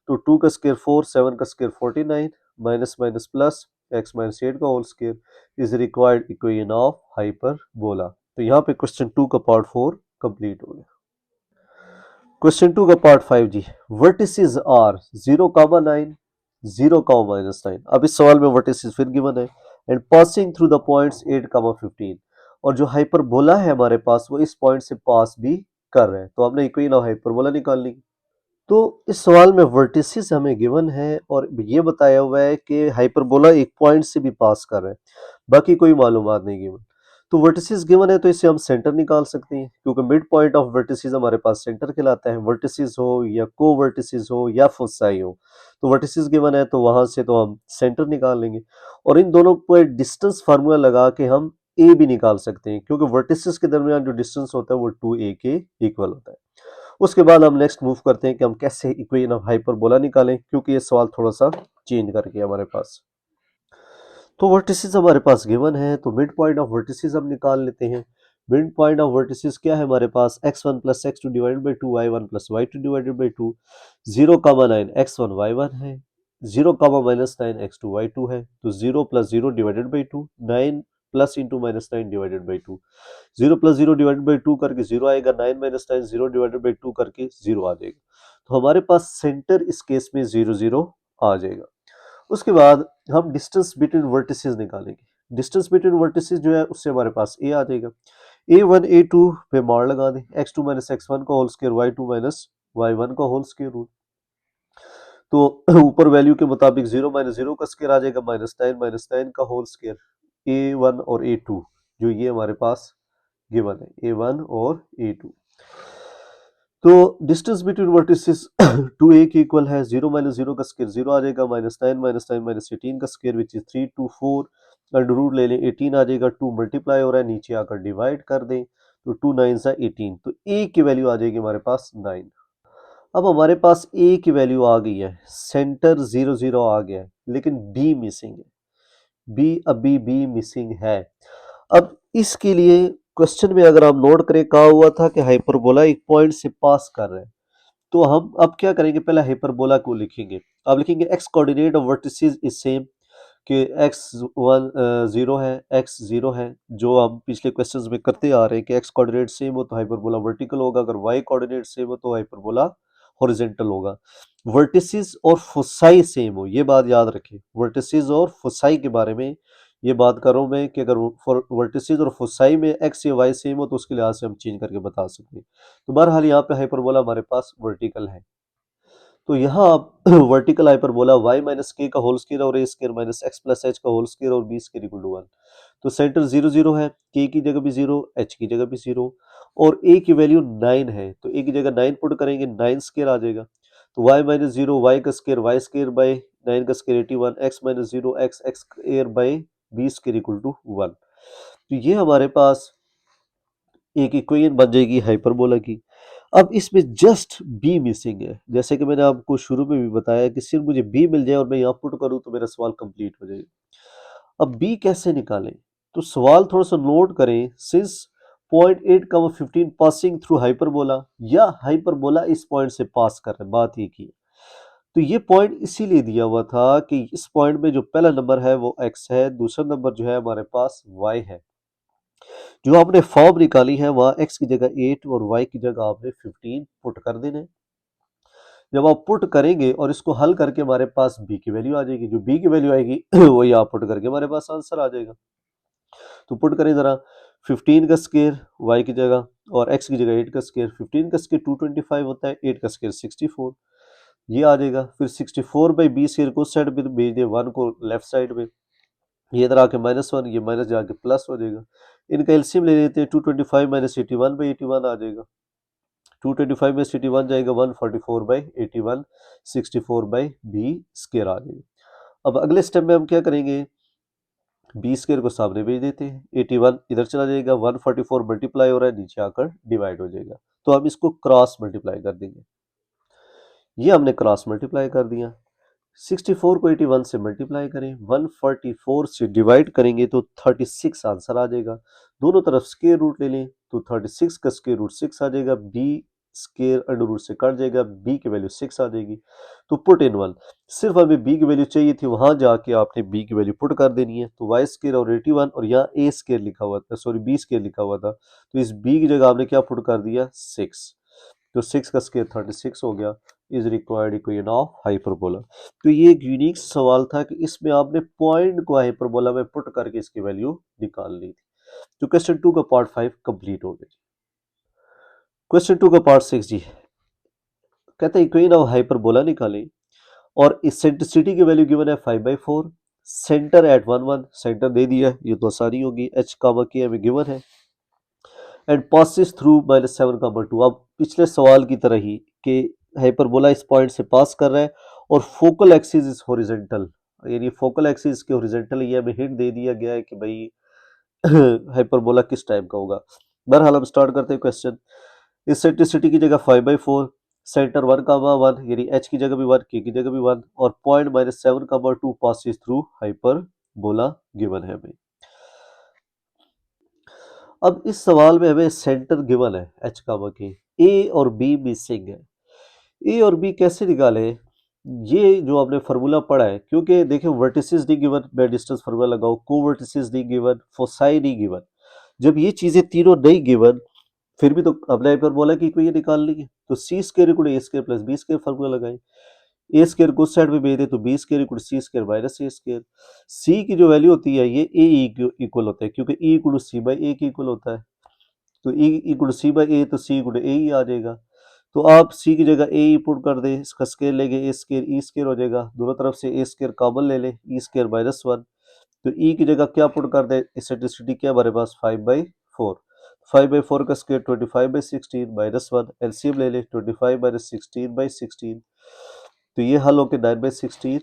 तो 2 का स्क्वायर 4, 7 का square 49, minus minus plus x minus 8 का whole square is required equation of hyperbola. तो यहाँ पे क्वेश्चन 2 का पार्ट 4 कंप्लीट हो गया। क्वेश्चन 2 का पार्ट 5 जी, वर्टिसेस आर 0, 9, 0, -9। अब इस सवाल में वर्टिसेस फिर गिवन है and passing through the points 8, 15, और जो हाइपरबोला है हमारे पास वो इस पॉइंट से पास भी कर रहे हैं, तो हमने इक्वेशन ऑफ हाइपरबोला निकालनी। तो इस सवाल में वर्टिसेस हमें गिवन है और ये बताया हुआ है कि हाइपरबोला एक पॉइंट से भी पास कर रहा है, बाकी कोई मालूमात नहीं गिवन। तो वर्टिसेस गिवन है तो इससे हम सेंटर निकाल सकते हैं, क्योंकि मिड पॉइंट ऑफ वर्टिसेस हमारे पास सेंटर कहलाता है। वर्टिसेस हो या को वर्टिसेस हो या फोसाई हो, तो वर्टिसेस गिवन है तो वहां से तो हम सेंटर निकाल लेंगे, और इन दोनों पर डिस्टेंस फार्मूला लगा के हम ए भी निकाल सकते हैं, क्योंकि वर्टिसेस के दरमियान जो डिस्टेंस होता है वो 2a के इक्वल होता है। उसके बाद हम नेक्स्ट मूव करते हैं कि हम कैसे इक्वेशन ऑफ हाइपरबोला निकालें, क्योंकि ये सवाल थोड़ा सा चेंज करके हमारे पास। तो वर्टिसेस हमारे पास गिवन है, तो मिड पॉइंट ऑफ वर्टिसेस हम निकाल लेते हैं। मिड पॉइंट ऑफ वर्टिसेस क्या है हमारे पास, x1 plus x2 divided by 2, y1 plus y2 divided by 2, 0, 9 x1 y1 है, 0, -9 x2 y2 है, तो 0 plus 0 divided by 2, 9 plus into -9 divided by 2, 0 plus 0 divided by 2 करके 0 आएगा, 9 माइनस 9 0 डिवाइडेड बाई 2 करके 0 आ जाएगा। तो हमारे पास सेंटर इस केस में 0, 0 आ जाएगा। उसके बाद हम डिस्टेंस बिटवीन वर्टिसेस निकालेंगे। डिस्टेंस बिटवीन वर्टिसेस जो है उससे हमारे पास ए आ जाएगा। a1 a2 पे मार लगा दें, x2 माइनस x1 का whole square, y2 minus y1 का होल स्क्वायर रूट। तो ऊपर वैल्यू के मुताबिक 0 माइनस 0 का स्क्वायर आ जाएगा, -9 का होल स्क्वायर, a1 और a2 जो ये हमारे पास गिवन है, a1 और a2। तो डिस्टेंस बिटवीन वर्टिसेस 2a के इक्वल है, 0 माइनस 0 का स्क्वायर 0 आ जाएगा, -9 माइनस 18 का square which is 3 2 4, under root ले लें 18 आ जाएगा, 2 मल्टीप्लाई हो रहा है, नीचे आकर डिवाइड कर दें, तो 2 9 सा 18, तो a की वैल्यू आ जाएगी हमारे पास 9। अब हमारे पास a की वैल्यू आ गई है, सेंटर 0 0 आ गया है, लेकिन b मिसिंग है, b अभी भी मिसिंग है। अब इसके लिए क्वेश्चन में अगर हम नोट करें, कहा हुआ था कि हाइपरबोला एक पॉइंट से पास कर रहे हैं, तो हम अब क्या करेंगे, पहले हाइपरबोला को लिखेंगे। अब लिखेंगे x coordinate of vertices is same, कि x1 0 है, x 0 है, जो हम पिछले क्वेश्चंस में करते आ रहे हैं कि x कोऑर्डिनेट सेम हो तो हाइपरबोला वर्टिकल होगा, अगर y कोऑर्डिनेट सेम हो तो हाइपरबोला हॉरिजॉन्टल होगा। वर्टिसेस और फोसाई सेम हो, ये बात याद रखें, वर्टिसेस और फोसाई के बारे में ये बात कर रहा हूं मैं, कि अगर वर्टिसेस और फोसाई में x या y सेम हो तो उसके लिहाज से हम चेंज करके बता सकते हैं। तो बहरहाल यहाँ पे हाइपरबोला हमारे पास वर्टिकल है। तो यहाँ आप vertical hyperbola y minus k का होल स्क्वायर और a square minus x plus H का होल स्क्वायर और b स्क्वायर इक्वल टू 1। तो सेंटर 0 0 है, k की जगह भी 0, h की जगह भी 0, और a की वैल्यू 9 है, तो a की जगह 9 पुट करेंगे, 9 स्क्वायर आ जाएगा। तो y माइनस 0 y का स्क्वायर, y स्क्वायर बाय 9 का square 81, x minus 0 x x square by b square equal to 1। तो ये हमारे पास एक इक्वेशन बन जाएगी हाइपरबोला की। अब इसमें जस्ट बी मिसिंग है, जैसे कि मैंने आपको शुरू में भी बताया कि सिर्फ मुझे बी मिल जाए और मैं यहाँ पुट करूँ तो मेरा सवाल कंप्लीट हो जाएगा। अब बी कैसे निकालें, तो सवाल थोड़ा सा नोट करें, सिंस पॉइंट 8 का 15 पासिंग थ्रू हाइपरबोला, या हाइपरबोला इस पॉइंट से पास कर रहे हैं, बात एक ही। तो ये पॉइंट इसीलिए दिया हुआ था कि इस पॉइंट में जो पहला नंबर है वो x है, दूसरा नंबर जो है हमारे पास y है। जो आपने फॉर्म निकाली है वहां x की जगह 8 और y की जगह आपने 15 पुट कर देने। जब आप पुट करेंगे और इसको हल करके हमारे पास b की वैल्यू आ जाएगी, जो b की वैल्यू आएगी वही आप पुट करके हमारे पास आंसर आ जाएगा। तो पुट करें जरा, 15 का स्क्वायर y की जगह और x की जगह 8 का स्क्वायर, 15 का स्क्वायर 225 होता है, 8 का स्क्वायर 64, ये आ जाएगा। फिर 64/b² को साइड पे भेज दिया, 1 को लेफ्ट साइड में, ये इधर आके -1, ये माइनस जाके प्लस हो जाएगा। इनका एलसीएम ले लेते हैं, 225 - 81/81 आ जाएगा। 225 में 81 जाएगा, 144/81, 64/b² आ जाएगा। अब अगले स्टेप में हम क्या करेंगे, b² को सामने भेज देते हैं, 81 इधर चला जाएगा, 144 मल्टीप्लाई हो रहा है, नीचे आकर डिवाइड हो जाएगा। तो हम इसको क्रॉस मल्टीप्लाई कर देंगे, ये हमने क्रॉस मल्टीप्लाई कर दिया। 64 को 81 से मल्टीप्लाई करें, 144 से डिवाइड करेंगे तो 36 आंसर आ जाएगा। दोनों तरफ स्क्वायर रूट ले लें तो 36 का स्क्वायर रूट 6 आ जाएगा, b² अंडर रूट से कट जाएगा, b की वैल्यू 6 आ जाएगी। तो पुट इन 1, सिर्फ हमें b की वैल्यू चाहिए थी, वहां जाके आपने b की वैल्यू पुट कर देनी है। तो y² और 81 और यहाँ a² लिखा हुआ था, सॉरी b² लिखा हुआ था, तो इस b की जगह आपने क्या पुट कर दिया, 6। तो 6 का स्क्वायर 36 हो गया। Is required equation of hyperbola. तो ये एक यूनिक सवाल था कि इसमें आपने पॉइंट को हाइपरबोला में पुट करके इसकी वैल्यू निकालनी थी। तो क्वेश्चन 2 का पार्ट 5 कंप्लीट हो गया। क्वेश्चन 2 का पार्ट 6 जी, कहते हैं इक्वेशन ऑफ हाइपरबोला निकालें और इसेंट्रिसिटी की वैल्यू गिवन है 5/4, सेंटर एट 1 1, सेंटर दे दिया, ये तो आसानी होगी, h कामा के हमें गिवन है, एंड पासिस थ्रू -7/2। अब पिछले सवाल की तरह ही कि हाइपरबोला इस पॉइंट से पास कर रहा है और फोकल एक्सिस इज हॉरिजॉन्टल, यानी फोकल एक्सिस के हॉरिजॉन्टल, ये हमें हिंट दे दिया गया है कि भाई हाइपरबोला किस टाइप का होगा। बहरहाल हम स्टार्ट करते हैं क्वेश्चन। इसेंट्रिसिटी की जगह 5/4, सेंटर 1, 1 यानी h की जगह भी 1, k की जगह भी 1, और point -7/2 passes through hyperbola given है हमें। अब इस सवाल में हमें सेंटर गिवन है h कामा के, a और b मिसिंग है। ए और बी कैसे निकाले, ये जो आपने फार्मूला पढ़ा है, क्योंकि देखिए वर्टिसेस नहीं गिवन, मैं डिस्टेंस फार्मूला लगाऊं, कोवर्टिसेस नहीं गिवन, फोसाई नहीं गिवन, जब ये चीजें तीनों नहीं गिवन फिर भी तो हमने एक बार बोला कि कोई ये निकालनी है, तो c² = a² + b² फार्मूला लगाएं, a² को उस साइड में भेज दे तो b² = c² - a²। c की जो वैल्यू होती है ये a इक्वल होता है, क्योंकि e = c/a के इक्वल होता है, तो e = c/a, तो c = a ही आ जाएगा। तो आप c की जगह a ही पुट कर दें, इसका स्क्वायर लेंगे, a² e² हो जाएगा, दोनों तरफ से a² कॉमन ले लें, e² - 1, तो e की जगह क्या पुट कर दें, इसेंट्रिसिटी क्या हमारे पास 5/4, 5/4 का स्क्वायर 25/16 -1, एलसीएम ले लें, 25 - 16/16, तो ये हल होके 9/16,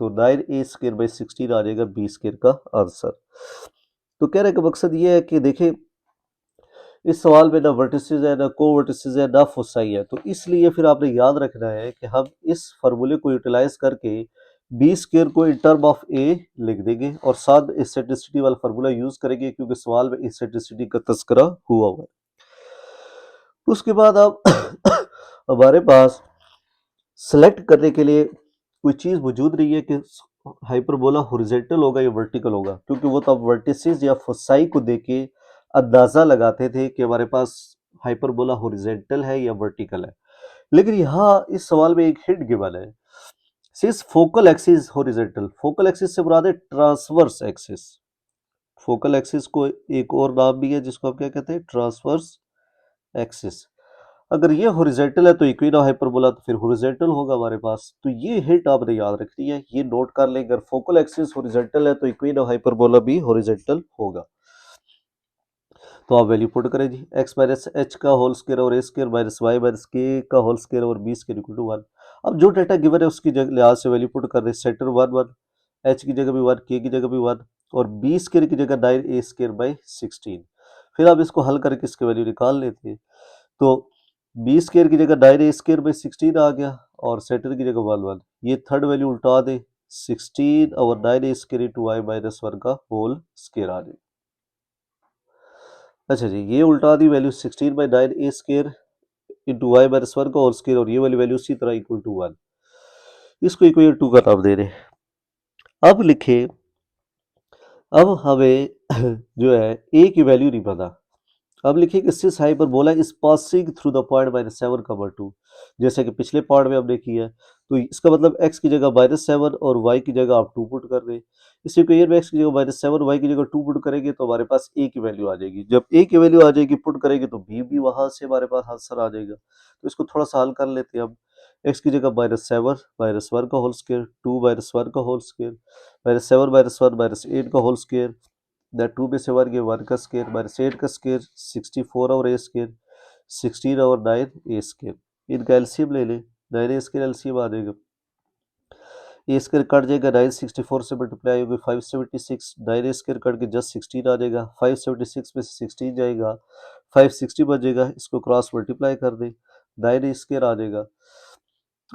तो 9a² / 16 आ जाएगा b² का आंसर। तो कहने का मकसद ये है कि देखिए इस सवाल में ना वर्टिसेस है, ना कोवर्टिसेस है, ना फोसाई है, तो इसलिए फिर आपने याद रखना है कि हम इस फार्मूले को यूटिलाइज करके b² को इन टर्म ऑफ a लिख देंगे और साथ इसेंट्रिसिटी वाला फार्मूला यूज करेंगे, क्योंकि सवाल में इसेंट्रिसिटी का तस्करा हुआ हुआ है। उसके बाद अब हमारे पास सेलेक्ट करने के लिए कोई चीज मौजूद नहीं है कि हाइपरबोला हॉरिजॉन्टल होगा या वर्टिकल होगा, क्योंकि वो तो आप वर्टिसेस या फोसाई को देख के अंदाजा लगाते थे कि हमारे पास हाइपरबोला हॉरिजॉन्टल है या वर्टिकल है। लेकिन यहाँ इस सवाल में एक हिंट गिवन है, since focal axis horizontal, focal axis से मुराद है ट्रांसवर्स एक्सिस, फोकल एक्सिस को एक और नाम भी है जिसको आप क्या कहते हैं, ट्रांसवर्स एक्सिस। अगर ये हॉरिजॉन्टल है तो इक्विना हाइपरबोला तो फिर हॉरिजॉन्टल होगा हमारे पास, तो ये हिंट आपने याद रखनी है, ये नोट कर लें, अगर फोकल एक्सिस हॉरिजॉन्टल है तो इक्विना हाइपरबोला भी हॉरिजॉन्टल होगा। तो आप वैल्यू पुट करें जी, x - h का होल स्क्वायर और a² - y - k का होल स्क्वायर और b² = 1। अब जो डाटा गिवन है उसकी लिहाज से वैल्यू पुट कर दें, सेंटर 1 1, h की जगह भी 1, k की जगह भी 1, और b² की जगह 9a² / 16। फिर आप इसको हल करके इसकी वैल्यू निकाल लेते हैं, तो b² की जगह 9a² / 16 आ गया और सेंटर की जगह 1 1, ये थर्ड वैल्यू उल्टा दे, 16 और 9a² * y - 1 का होल स्क्वायर आ जाए। अच्छा जी, ये उल्टा दी वैल्यू 16/9a² इंटू y - 1 का होल स्क्वायर, और ये वाली वैल्यू उसी तरह इक्वल टू 1, इसको इक्वल टू का नाम दे रहे हैं। अब लिखे, अब हमें जो है a की वैल्यू नहीं पता, अब लिखिए कि this hyperbola is passing through the point -7, जैसे कि पिछले पार्ट में हमने किया, तो इसका मतलब x की जगह -7 और y की जगह आप 2 पुट कर दें। इसी इक्वेशन में x की जगह -7, y की जगह 2 पुट करेंगे तो हमारे पास a की वैल्यू आ जाएगी, जब a की वैल्यू आ जाएगी पुट करेंगे तो b भी वहां से हमारे पास आंसर आ जाएगा। तो इसको थोड़ा सा हल कर लेते हैं हम, एक्स की जगह -7 का होल स्क्वायर, 2 -1 का होल स्क्वायर, -7 -1 -8 का होल स्क्वायर, दैट 2 में से 1 गया 1 का स्क्वायर, -8 का स्क्वायर 64 और ए स्क्वायर, 16 और 9 ए स्क्वायर। इनका एलसीएम ले लें, 9 ए स्क्वायर एलसीएम आ जाएगा, ए स्क्वायर कट जाएगा, 964 से मल्टीप्लाई होगी 576, 9 ए स्क्वायर कट के जस्ट 16 आ जाएगा, 576 में से 16 जाएगा, 560 बचेगा, इसको क्रॉस मल्टीप्लाई कर दें, 9 ए स्क्वायर आ जाएगा।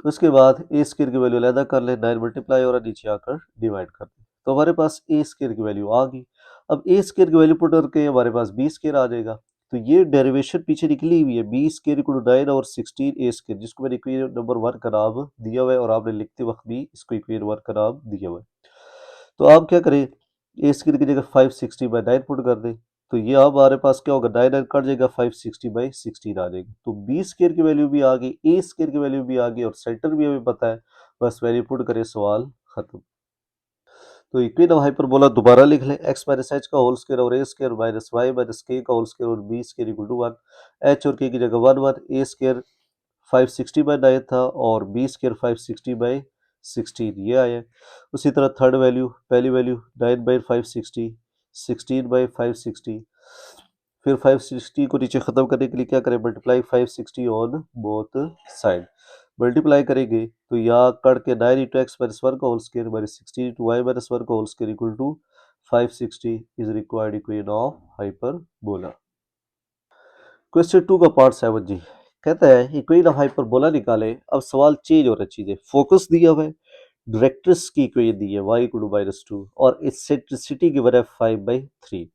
उसके बाद ए स्क्वायर की वैल्यू अलग कर ले, 9 मल्टीप्लाई और नीचे आकर डिवाइड कर दे, तो हमारे पास ए स्क्वायर की वैल्यू आ गई। अब ए स्क्वायर की वैल्यू पुट करके हमारे पास बी स्क्वायर आ जाएगा, तो ये डेरिवेशन पीछे निकली हुई है, बी स्क्वायर इक्वल टू 9 और 16 ए स्क्वायर, जिसको मैंने इक्वेशन नंबर 1 का नाम दिया हुआ है और आपने लिखते वक्त भी इसको इक्वेशन 1 का नाम दिया हुआ है। तो आप क्या करें, ए स्क्वायर की जगह 560/9 पुट कर दें, तो ये अब हमारे पास क्या होगा, 9 कट जाएगा, 560/16 आ जाएगा, तो बी स्क्वायर की वैल्यू भी आ गई, ए स्क्वायर की वैल्यू भी आ गई और सेंटर भी हमें पता है, बस वैल्यू पुट करें, सवाल खत्म। तो इक्वेशन ऑफ हाइपरबोला दोबारा लिख लें, x माइनस एच का होल स्क्वायर और a square minus y minus k का होल स्क्वायर और b square equal to 1, h और के की जगह 1 ए स्क्वायर 560/9 था और बी स्क्वायर 560/16 ये आया। उसी तरह थर्ड वैल्यू, पहली वैल्यू 9/560, 16/560, फिर 560 को नीचे खत्म करने के लिए क्या करें, multiply 560 on both side, multiply करेंगे तो यहाँ कट के 9 इंटू एक्स माइनस 1 का whole square minus 16 into y minus 1 का whole square equal to 560 is required equation of hyperbola. Question 2 का पार्ट 7 जी कहता है इक्वेशन ऑफ हाइपरबोला निकाले। अब सवाल चेंज हो रहा है, चीजें फोकस दिया हुआ है, डायरेक्ट्रिक्स की इक्वेशन दी है y इक्वल टू -2 और इसेंट्रिसिटी गिवन है 5/3।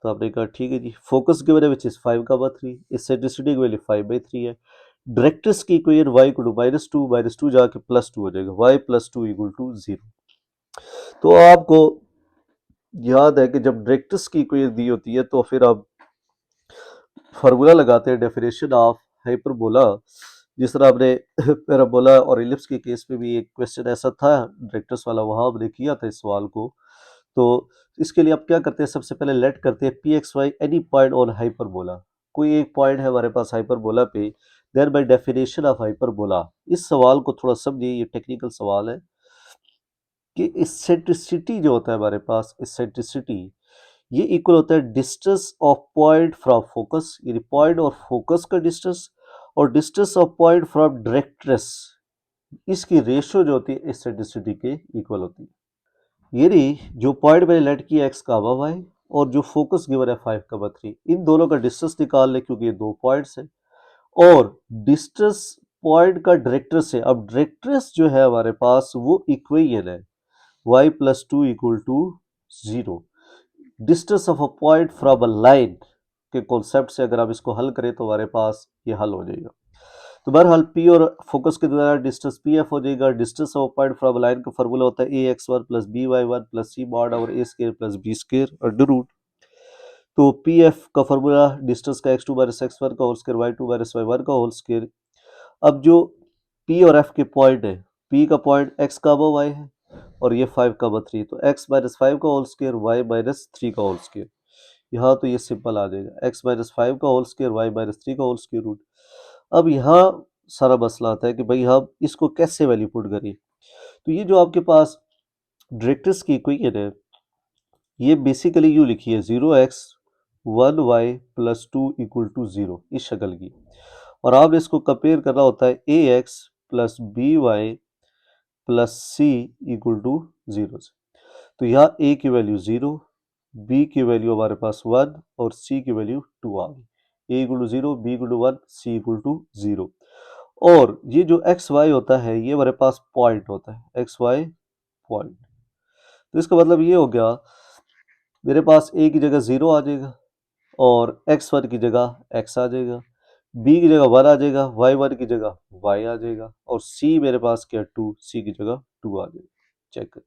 तो आपने कहा ठीक है जी, फोकस गिवन है विच इज 5/3, इसेंट्रिसिटी की वैल्यू 5/3 है, डायरेक्ट्रिक्स की इक्वेशन y इक्वल टू -2 जाके +2 हो जाएगा, y +2 इक्वल टू 0। तो आपको याद है कि जब डायरेक्ट्रिक्स की इक्वेशन दी होती है तो फिर आप फार्मूला लगाते हैं डेफिनेशन ऑफ हाइपरबोला, जिस तरह आपने पैराबोला और इलिप्स के केस में भी एक क्वेश्चन ऐसा था डायरेक्ट्रिक्स वाला, वहां हमने किया था इस सवाल को। तो इसके लिए आप क्या करते हैं, सबसे पहले लेट करते हैं P x y any point on hyperbola, कोई एक पॉइंट है हमारे पास हाइपरबोला पे, then by definition of hyperbola. इस सवाल को थोड़ा समझिए, ये टेक्निकल सवाल है कि इसेंट्रिसिटी जो होता है हमारे पास, इसेंट्रिसिटी ये इक्वल होता है distance of point from focus, यानी पॉइंट और फोकस का डिस्टेंस, और distance of point from directrix, इसकी रेशियो जो होती है इसेंट्रिसिटी के इक्वल होती है। यानी जो पॉइंट मैंने लेट किया एक्स का वाई और जो फोकस गिवन है 5/3, इन दोनों का डिस्टेंस निकाल ले क्योंकि ये दो पॉइंट्स हैं, और डिस्टेंस पॉइंट का डायरेक्ट्रिक्स है। अब डायरेक्ट्रिक्स जो है हमारे पास वो इक्वेशन है y +2 equal to 0, distance of a point from a line के कॉन्सेप्ट से अगर आप इसको हल करें तो हमारे पास ये हल हो जाएगा। तो बहरहाल पी और फोकस के द्वारा डिस्टेंस पी एफ हो जाएगा, distance of point from line का फॉर्मूला होता है a x 1 plus b y 1 plus c mod और a square plus b square under root. तो पी एफ का फॉर्मूला डिस्टेंस का x2 माइनस x1 का whole square y2 minus y1 का whole square. अब जो पी और एफ के पॉइंट है, पी का पॉइंट x का वाई है और ये 5/3, तो x माइनस 5 का होल स्क्वायर y माइनस 3 का होल स्क्वायर, यहाँ तो ये सिंपल आ जाएगा, x माइनस 5 का होल स्क्वायर y माइनस 3 का होल स्क्वायर रूट। अब यहाँ सारा मसला आता है कि भाई हम इसको कैसे वैल्यू पुट करें। तो ये जो आपके पास डायरेक्ट्रिक्स की इक्वेशन है, ये बेसिकली यूँ लिखी है 0x 1y plus 2 equal to 0, इस शक्ल की, और आपने इसको कंपेयर करना होता है ax plus b y plus c equal to 0 से। तो यहाँ a की वैल्यू 0, b की वैल्यू हमारे पास 1 और c की वैल्यू 2 आ गई। a equal to 0, b equal to 1, c equal to 0। और ये जो एक्स वाई होता है ये हमारे पास पॉइंट होता है, एक्स वाई पॉइंट। तो इसका मतलब ये हो गया मेरे पास a की जगह 0 आ जाएगा और x1 की जगह x आ जाएगा, b की जगह 1 आ जाएगा, y1 की जगह y आ जाएगा, और c मेरे पास क्या 2, c की जगह 2 आ जाएगा। चेक करें,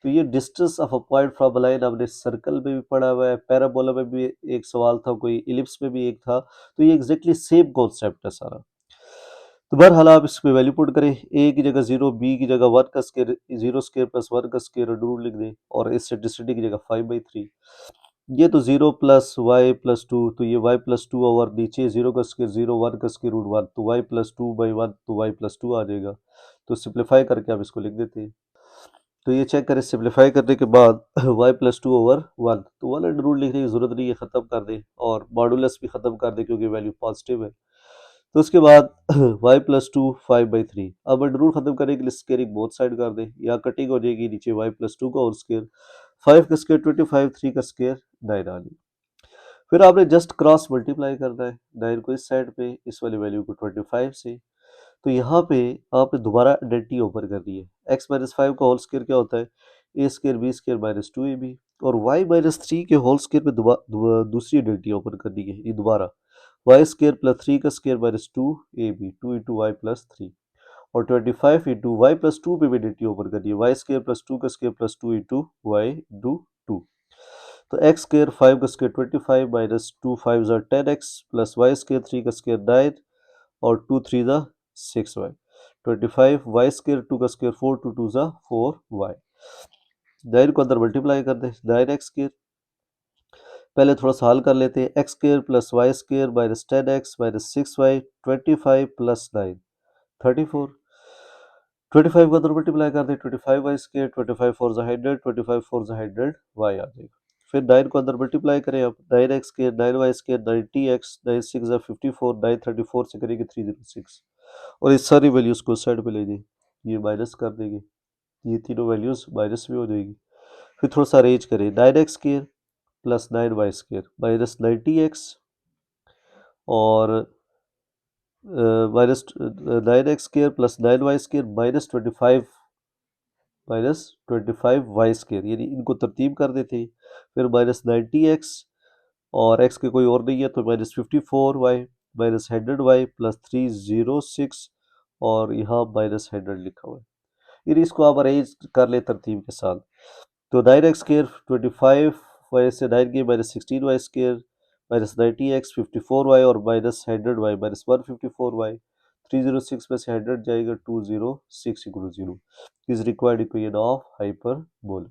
तो ये distance of a point from a line हमने सर्कल में भी पढ़ा हुआ है, पैराबोला में भी एक सवाल था, कोई इलिप्स में भी एक था, तो ये एग्जैक्टली सेम कॉन्सेप्ट है सारा। तो बहरहाल आप इसमें वैल्यू पुट करें, a की जगह 0, b की जगह 1 का स्क्वायर, 0 स्क्वायर प्लस 1 का स्क्वायर रूट लिख दें, और इस सेंट्रिसिटी की जगह 5/3। ये तो 0 प्लस वाई प्लस टू, तो ये वाई प्लस टू ओवर नीचे 0 का स्क्वायर 0, 1 का स्क्वायर रूट 1, तो वाई प्लस टू बाई 1, तो वाई प्लस टू आ जाएगा। तो सिंप्लीफाई करके आप इसको लिख देते हैं। तो ये चेक करें, सिंप्लीफाई करने के बाद y प्लस टू ओवर 1, तो 1 अंडर रूट लिखने की जरूरत नहीं है, ख़त्म कर दें, और मॉडुलस भी ख़त्म कर दें क्योंकि वैल्यू पॉजिटिव है। तो उसके बाद y प्लस टू 5/3, अब अंडर रूट खत्म करने के लिए स्केयरिंग बोथ साइड कर दें, यहाँ कटिंग हो जाएगी, नीचे y प्लस टू का और स्केयर 5 का स्केयर 25, 3 का स्केयर 9 आ जाएगी। फिर आपने जस्ट क्रॉस मल्टीप्लाई करना है, 9 को इस साइड पे, इस वाली वैल्यू को 25 से। तो यहाँ पे आपने दोबारा आइडेंटिटी ओपन करनी है। एक्स माइनस फाइव का होल स्क्वायर क्या होता है, a square b square minus two a b, और वाई माइनस थ्री के होल स्क्वायर पे दूसरी आइडेंटिटी ओपन करनी है, ये दोबारा वाई स्क्वायर प्लस थ्री का square minus two a b, two into y plus three, और 25 इंटू वाई प्लस टू पे भी आइडेंटिटी ओपन करनी है, वाई स्क्वायर प्लस टू का square plus two into y into two. तो x square 5 का square 25 minus two 5 ज़ा 10x plus y square 3 का स्क्वायर 9 और 2 3 ज़ा 6y, 25 वाई स्क्वायर 2 का स्क्वायर 4 टू 2 ज़ा 4y। 9 को अंदर मल्टीप्लाई कर दें, 9x स्क्वायर, पहले थोड़ा सा हल कर लेते हैं, x square plus y square minus 10x minus 6y, 25 plus 9 34, 25 को अंदर मल्टीप्लाई कर दें, 25 वाई स्क्वायर, 25 फोर ज़ा 100, 25 फोर ज़ा 100 y आ जाएगा। फिर 9 को अंदर मल्टीप्लाई करें, अब 9x square 9y square 90x, 9 6 ज़ा 54, 9 34 से करेंगे 306, और इस सारी वैल्यूज़ को साइड पे ले जाइए, ये माइनस कर देंगे, ये तीनों वैल्यूज़ माइनस में हो जाएगी। फिर थोड़ा सा अरेंज करें, 9x square plus 9y square minus 90x, और minus 9x square plus 9y square minus 25 y square, यानी इनको तरतीब कर देते हैं। फिर माइनस 90x, और x के कोई और नहीं है तो minus 54y minus 100y plus 306, और यहाँ माइनस 100 लिखा हुआ है। फिर इसको आप अरेंज कर ले तरतीब के साथ। तो 9x स्क्वायर 25 वाई से 9 की minus 16y square minus 90x 54y और माइनस 100y माइनस 154y, 306 में से 100 जाएगा, 206 equal 0 is required equation of hyperbola.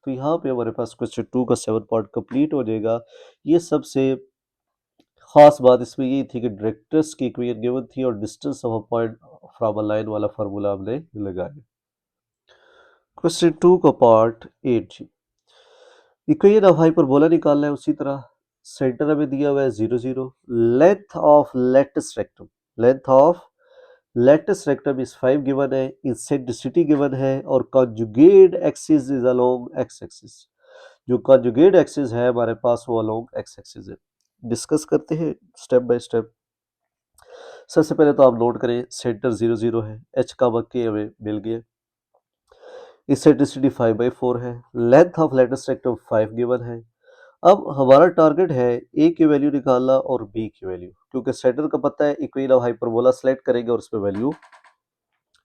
तो यहाँ पे हमारे पास क्वेश्चन 2 का 7 पार्ट कंप्लीट हो जाएगा। ये सबसे खास बात इसमें ये थी कि डायरेक्टर्स की इक्वेशन गिवन थी और distance of a point from a line वाला फार्मूला हमने लगाया। क्वेश्चन 2 का part 8 G, equation of hyperbola निकालना है। उसी तरह सेंटर हमें दिया हुआ है 0 0, length of latus rectum, length of latus rectum is 5 given है, इसेंट्रिसिटी गिवन है, और conjugate axis is along x axis. जो कॉन्जुगेट एक्सिस है हमारे पास वो अलोंग एक्स एक्सिस है। डिस्कस करते हैं स्टेप बाय स्टेप। सबसे पहले तो आप नोट करें सेंटर 0 0 है, एच का वक्के हमें मिल गया, इसेंट्रिसिटी 5/4 है, length of latus rectum 5 given है। अब हमारा टारगेट है ए की वैल्यू निकालना और बी की वैल्यू, क्योंकि सेंटर का पता है, इक्वेशन ऑफ हाइपरबोला सेलेक्ट करेंगे और उसमें वैल्यू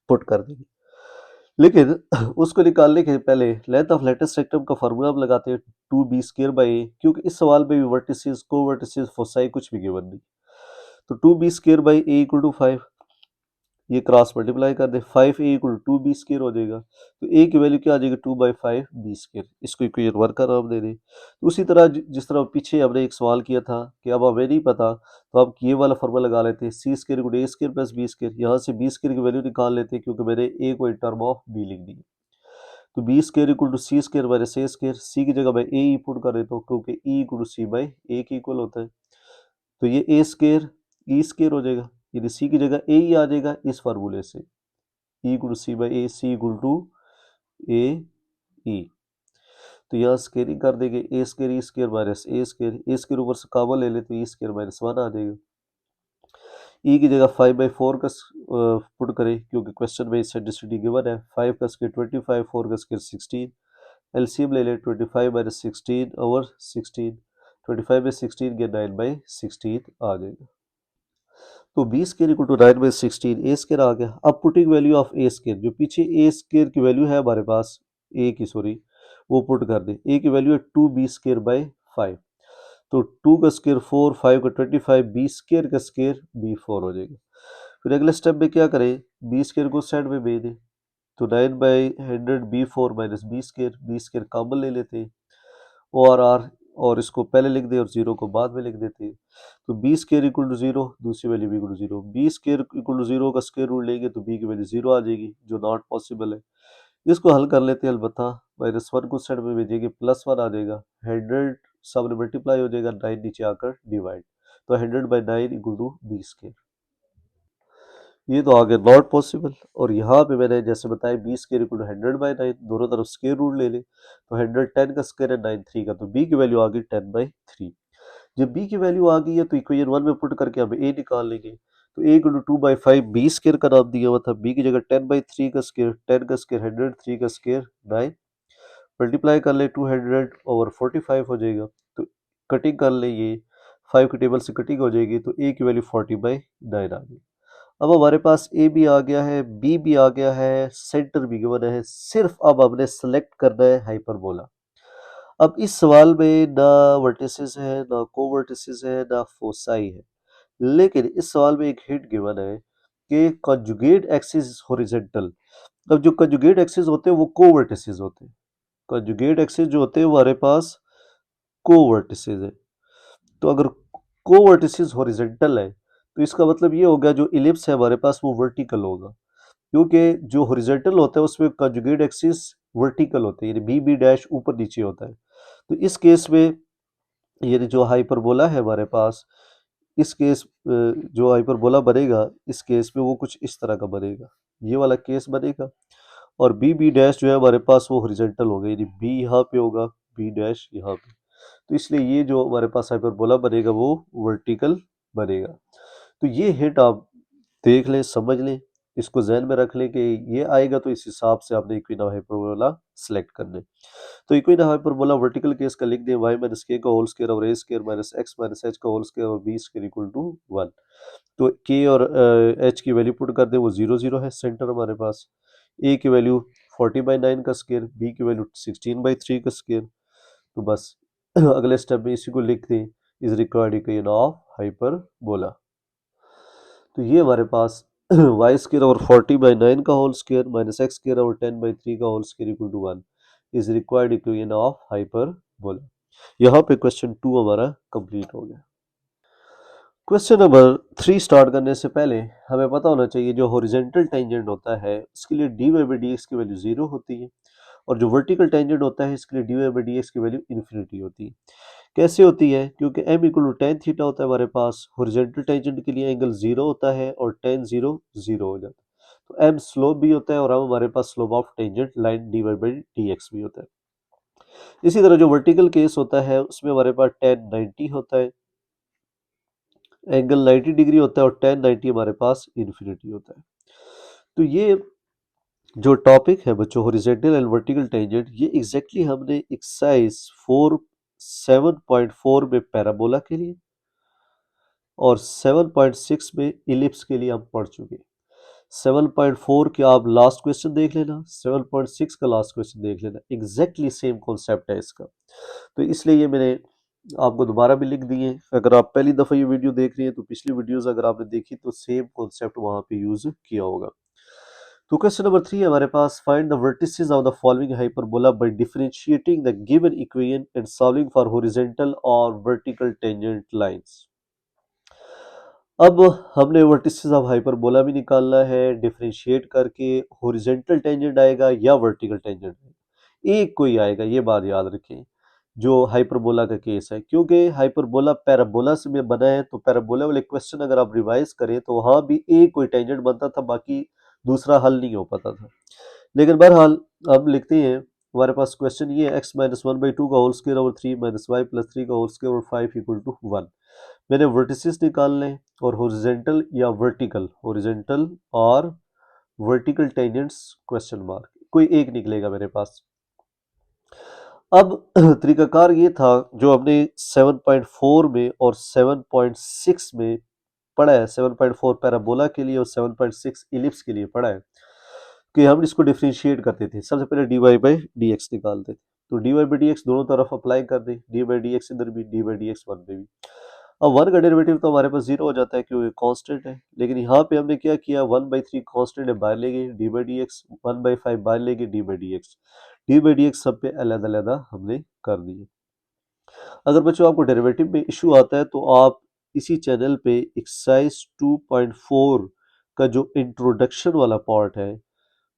पुट कर देंगे। लेकिन उसको निकालने के पहले लेंथ ऑफ लेटेस्ट रेक्टम का फार्मूला हम लगाते हैं 2b² क्योंकि इस सवाल में भी वर्टिसेस को वर्टिसेस फोसाई कुछ भी गिवन नहीं। तो 2b² a इक्वल टू 5, ये क्रॉस मल्टीप्लाई कर दे, 5a इक्वल टू 2b² हो जाएगा। तो a की वैल्यू क्या आ जाएगी, 2/5b², इसको इक्वेशन 1 का नाम दे दें। तो उसी तरह जिस तरह पीछे हमने एक सवाल किया था कि अब हमें नहीं पता, तो आप ये वाला फॉर्मूला लगा लेते हैं, c² equal to a² plus b², यहाँ से b² की वैल्यू निकाल लेते हैं क्योंकि मैंने a को इन टर्म ऑफ b लिख दी। तो b² equal to c² minus a², c की जगह मैं a ही पुट कर देता हूँ क्योंकि e इक्वल टू c/a के इक्वल होता है। तो ये a² हो जाएगा, यानी c की जगह a ही आ जाएगा इस फार्मूले से, e equal to c/a, c equal to a e। तो यहाँ स्केयरिंग कर देंगे, a² माइनस a² ऊपर से कॉमन ले ले तो e² माइनस 1 आ जाएगा। ई की जगह 5/4 का पुट करें क्योंकि क्वेश्चन में इसेंट्रिसिटी गिवन है, 5 का स्क्वायर 25, 4 का स्क्वायर 16, एलसीएम ले ले, 25 माइनस 16 ओवर 16, 25 में 16 के 9/16 आ जाएगा। तो b square equal to 9/16, a square आ गया। अब putting value of a square, जो पीछे ए स्क्वायर की वैल्यू है हमारे पास, ए की सॉरी, वो पुट कर दे। ए की वैल्यू है 2b²/5, तो 2 का स्क्वायर 4, 5 का 25, b² का स्क्वायर b4 हो जाएगा। फिर अगले स्टेप में क्या करें, b² को साइड में भेज दें, तो 9/100 b4 माइनस b² कॉमन ले लेते हैं, ओ आर आर और इसको पहले लिख दे और जीरो को बाद में लिख देते हैं। तो b square equal to zero, दूसरी value b equal to zero, b square equal to zero का स्केयर रूट लेंगे तो बी की वैल्यू जीरो आ जाएगी, जो नॉट पॉसिबल है। इसको हल कर लेते हैं, अलबत्ता माइनस वन को साइड में भेजेंगे, प्लस वन आ जाएगा, 100 सामने मल्टीप्लाई हो जाएगा, 9 नीचे आकर डिवाइड, तो 100/9 इक्वल टू बी स्केयर। ये तो आ गया नॉट पॉसिबल। और यहाँ पे मैंने जैसे बताया बी स्केयर इक्वल टू 100/9, दोनों तरफ स्केयर रूट ले ले, तो 100 10 का स्केयर है 9 3 का, तो बी की वैल्यू आ गई 10/3। जब बी की वैल्यू आ गई है तो इक्वेशन वन में पुट करके हम ए निकाल लेंगे। तो ए इक्वल टू 2/5 बी स्केयर का नाम दिया हुआ था, बी की जगह 10/3 का स्केयर, 10 का स्केयर 100, 3 का स्केयर 9, मल्टीप्लाई कर ले 200/45 हो जाएगा। तो कटिंग कर ले, ये 5 की टेबल से कटिंग हो जाएगी, तो ए की वैल्यू 40/9 आ गई। अब हमारे पास ए भी आ गया है, बी भी आ गया है, सेंटर भी गिवन है, सिर्फ अब हमने सेलेक्ट करना है हाइपरबोला। अब इस सवाल में ना वर्टिसेस है, ना कोवर्टिसेस है, ना फोसाई है, लेकिन इस सवाल में एक हिंट गिवन है कि कंजुगेट एक्सिस हॉरिजॉन्टल। अब जो कंजुगेट एक्सिस होते हैं वो कोवर्टिसेस होते हैं, कंजुगेट एक्सिस जो होते हैं वो हमारे पास कोवर्टिसेस है। तो अगर कोवर्टिसेस हॉरिजॉन्टल है तो इसका मतलब ये होगा जो इलिप्स है हमारे पास वो वर्टिकल होगा, क्योंकि जो हॉरिजॉन्टल होता है उसमें कंजुगेट एक्सिस वर्टिकल होते हैं, यानी बी बी डैश ऊपर नीचे होता है। तो इस केस में यानी जो हाइपरबोला है हमारे पास, इस केस जो हाइपरबोला बनेगा इस केस में वो कुछ इस तरह का बनेगा, ये वाला केस बनेगा। और बी बी डैश जो है हमारे पास वो हॉरिजॉन्टल होगा, यानी बी यहाँ पे होगा, बी डैश यहाँ पे। तो इसलिए ये जो हमारे पास हाइपरबोला बनेगा वो वर्टिकल बनेगा। तो ये हिंट आप देख लें, समझ लें, इसको जहन में रख लें कि ये आएगा तो इस हिसाब से आपने इक्विना हाइपरबोला सेलेक्ट करने। तो इक्विना हाइपरबोला वर्टिकल केस का लिख दें y माइनस के का होल स्क्वायर और a square minus x minus h का होल स्क्वायर और b स्क्वायर इक्वल टू 1। तो k और h की वैल्यू पुट कर दें, वो 0 0 है, सेंटर हमारे पास। a की वैल्यू 40/9 का स्क्वायर, b की वैल्यू 16/3 का स्क्वायर। तो बस अगले स्टेप में इसी को लिख दें, is required equation of hyperbola. तो ये हमारे पास वाई स्क्र और 40/9 का होल स्क्र माइनस एक्स स्क्र और 10/3 का होल square equal to 1 is required equation of hyperbola. यहाँ पे क्वेश्चन 2 हमारा कंप्लीट हो गया। क्वेश्चन नंबर 3 स्टार्ट करने से पहले हमें पता होना चाहिए जो हॉरिजॉन्टल टेंजेंट होता है उसके लिए d y by d x की वैल्यू 0 होती है, और जो वर्टिकल टेंजेंट होता है इसके लिए d y by d x की वैल्यू इन्फिनिटी होती है। कैसे होती है? क्योंकि m equal to tan theta होता है हमारे पास, हॉरिजॉन्टल टेंजेंट के लिए एंगल 0 होता है और टेन 0 0 हो जाता है। तो m स्लोप भी होता है और अब हमारे पास slope of tangent line d y by d x भी होता है। इसी तरह जो वर्टिकल केस होता है उसमें हमारे पास टेन 90 होता है, एंगल 90 डिग्री होता है और टेन 90 हमारे पास इन्फिनिटी होता है। तो ये जो टॉपिक है बच्चों हॉरिजॉन्टल एंड वर्टिकल टेंजेंट, ये एग्जैक्टली हमने एक्सरसाइज 4 7.4 में पैराबोला के लिए और 7.6 में इलिप्स के लिए हम पढ़ चुके हैं। 7.4 के आप लास्ट क्वेश्चन देख लेना, 7.6 का लास्ट क्वेश्चन देख लेना, एग्जैक्टली सेम कॉन्सेप्ट है इसका। तो इसलिए ये मैंने आपको दोबारा भी लिख दिए। अगर आप पहली दफ़ा ये वीडियो देख रही हैं तो पिछली वीडियोस अगर आपने देखी तो सेम कॉन्सेप्ट वहाँ पे यूज किया होगा। तो क्वेश्चन नंबर 3 हमारे पास, find the vertices of the following hyperbola by differentiating the given equation and solving for horizontal और वर्टिकल टेंजेंट लाइंस। अब हमने वर्टिसेस ऑफ हाइपरबोला भी निकालना है, डिफरेंशिएट करके हॉरिजॉन्टल टेंजेंट आएगा या वर्टिकल टेंजेंट आएगा, एक कोई आएगा, ये बात याद रखें जो हाइपरबोला का केस है। क्योंकि हाइपरबोला पैराबोला से में बना है, तो पैराबोला वाले क्वेश्चन अगर आप रिवाइज करें तो वहां भी एक कोई टेंजेंट बनता था, बाकी दूसरा हल नहीं हो पाता था। लेकिन बहरहाल अब लिखते हैं, हमारे पास क्वेश्चन ये है, एक्स माइनस 1/2 का होल स्क्वायर और 3 माइनस वाई प्लस 3 का होल स्क्वायर और 5 इक्वल टू 1। मैंने वर्टिसेस निकालने और हॉरिजॉन्टल या वर्टिकल, हॉरिजॉन्टल और वर्टिकल टेंजेंट्स क्वेश्चन मार्क, कोई एक निकलेगा मेरे पास। अब तरीकाकार ये था जो हमने 7.4 में और 7.6 में पढ़ा है, 7.4 पैराबोला के लिए और 7.6 इलिप्स के लिए पढ़ा है, कि हम इसको डिफरेंशिएट करते थे। सबसे पहले d y by d x निकालते थे, तो d y by d x दोनों तरफ अप्लाई कर दें, डी बाई डी एक्स इधर भी, D by d x one पे भी। अब वन का डेरिवेटिव तो हमारे पास जीरो हो जाता है क्योंकि कांस्टेंट है, लेकिन यहाँ पे हमने क्या किया, 1/3 कांस्टेंट है बाहर ले गए, डी बाई डी एक्स 1/5 बाहर ले गए, डी बाई डी एक्स सब पे अलग अलग हमने कर दिए। अगर बच्चों आपको डेरिवेटिव में इशू आता है तो आप इसी चैनल पे एक्सरसाइज 2.4 का जो इंट्रोडक्शन वाला पार्ट है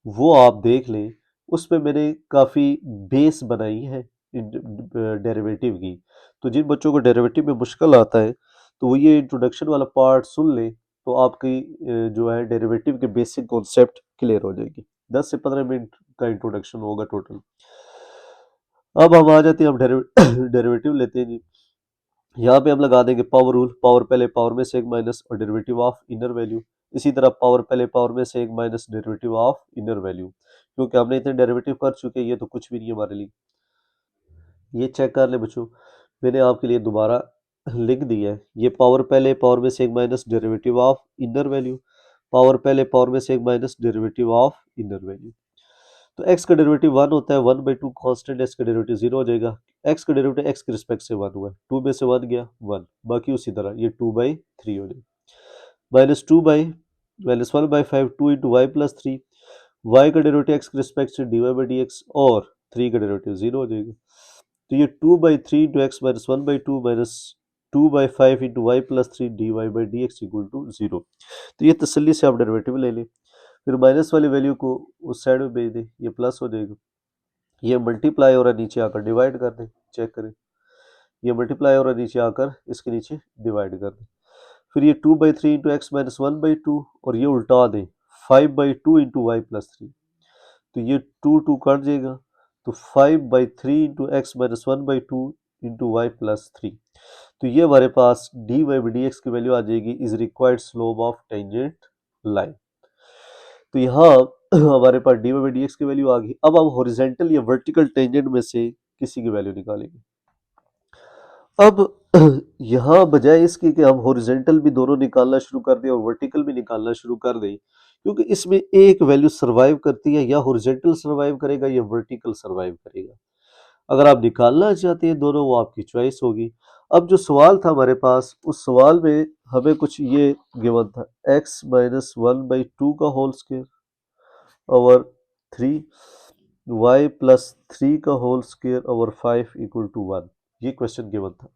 वो आप देख लें। उसमें मैंने काफ़ी बेस बनाई है डेरिवेटिव की। तो जिन बच्चों को डेरिवेटिव में मुश्किल आता है तो वो ये इंट्रोडक्शन वाला पार्ट सुन लें, तो आपकी जो है डेरिवेटिव के बेसिक कॉन्सेप्ट क्लियर हो जाएगी। 10 से 15 मिनट का इंट्रोडक्शन होगा टोटल। अब हम आ जाते हैं, हम डेरिवेटिव लेते हैं जी। यहाँ पे हम लगा देंगे पावर रूल, पावर पहले पावर में से एक माइनस और डेरिवेटिव ऑफ इनर वैल्यू। इसी तरह पावर पहले पावर में से एक minus derivative of inner value. क्योंकि हमने इतने डेरिवेटिव कर चुके हैं, ये तो कुछ भी नहीं है हमारे लिए। ये चेक कर ले बच्चों, मैंने आपके लिए दोबारा लिख दिया है। ये पावर पहले पावर में से एक minus derivative of inner value, power पहले पावर में से एक minus derivative of inner value. तो x का डेरिवेटिव 1 होता है, 1/2 कांस्टेंट, x का डेरिवेटिव 0 हो जाएगा। x का डेरिवेटिव x के रिस्पेक्ट से 1 हुआ है, 2 में से 1 गया 1, बाकी उसी तरह ये 2/3 हो जाएगा। Minus 1/5 2 into y plus three, y का डेरिवेटिव x के रिस्पेक्ट से dy/dx और 3 का डेरिवेटिव 0 हो जाएगा। तो ये 2/3 into x minus 1/2 minus 2/5 into y plus three dy/dx equal to 0। तो ये तसल्ली से आप डेरिवेटिव ले लें, फिर माइनस वाली वैल्यू को उस साइड में भेज दें, ये प्लस हो जाएगा। ये मल्टीप्लाई हो रहा है, नीचे आकर डिवाइड कर दें, चेक करें। ये मल्टीप्लाई हो रहा है, नीचे आकर इसके नीचे डिवाइड कर दें। फिर ये 2/3 इंटू एक्स माइनस 1/2 और ये उल्टा दें 5/2 इंटू वाई प्लस थ्री। तो ये 2 कट जाएगा, तो 5/3 into x minus 1/2 into y plus three. तो ये हमारे पास dy/dx की वैल्यू आ जाएगी is required slope of tangent line. तो यहाँ हमारे पास dy/dx की वैल्यू आ गई। अब हम हॉरिजॉन्टल या वर्टिकल टेंजेंट में से किसी की वैल्यू निकालेंगे। अब यहाँ बजाय इसके कि हम हॉरिजॉन्टल भी दोनों निकालना शुरू कर दें और वर्टिकल भी निकालना शुरू कर दें, क्योंकि इसमें एक वैल्यू सर्वाइव करती है, या हॉरिजॉन्टल सर्वाइव करेगा या वर्टिकल सर्वाइव करेगा। अगर आप निकालना चाहते हैं दोनों, वो आपकी चॉइस होगी। अब जो सवाल था हमारे पास, उस सवाल में हमें कुछ ये गिवन था, x माइनस 1/2 का whole square over 3, y plus 3 का whole square over 5 equal to 1। ये क्वेश्चन गिवन था।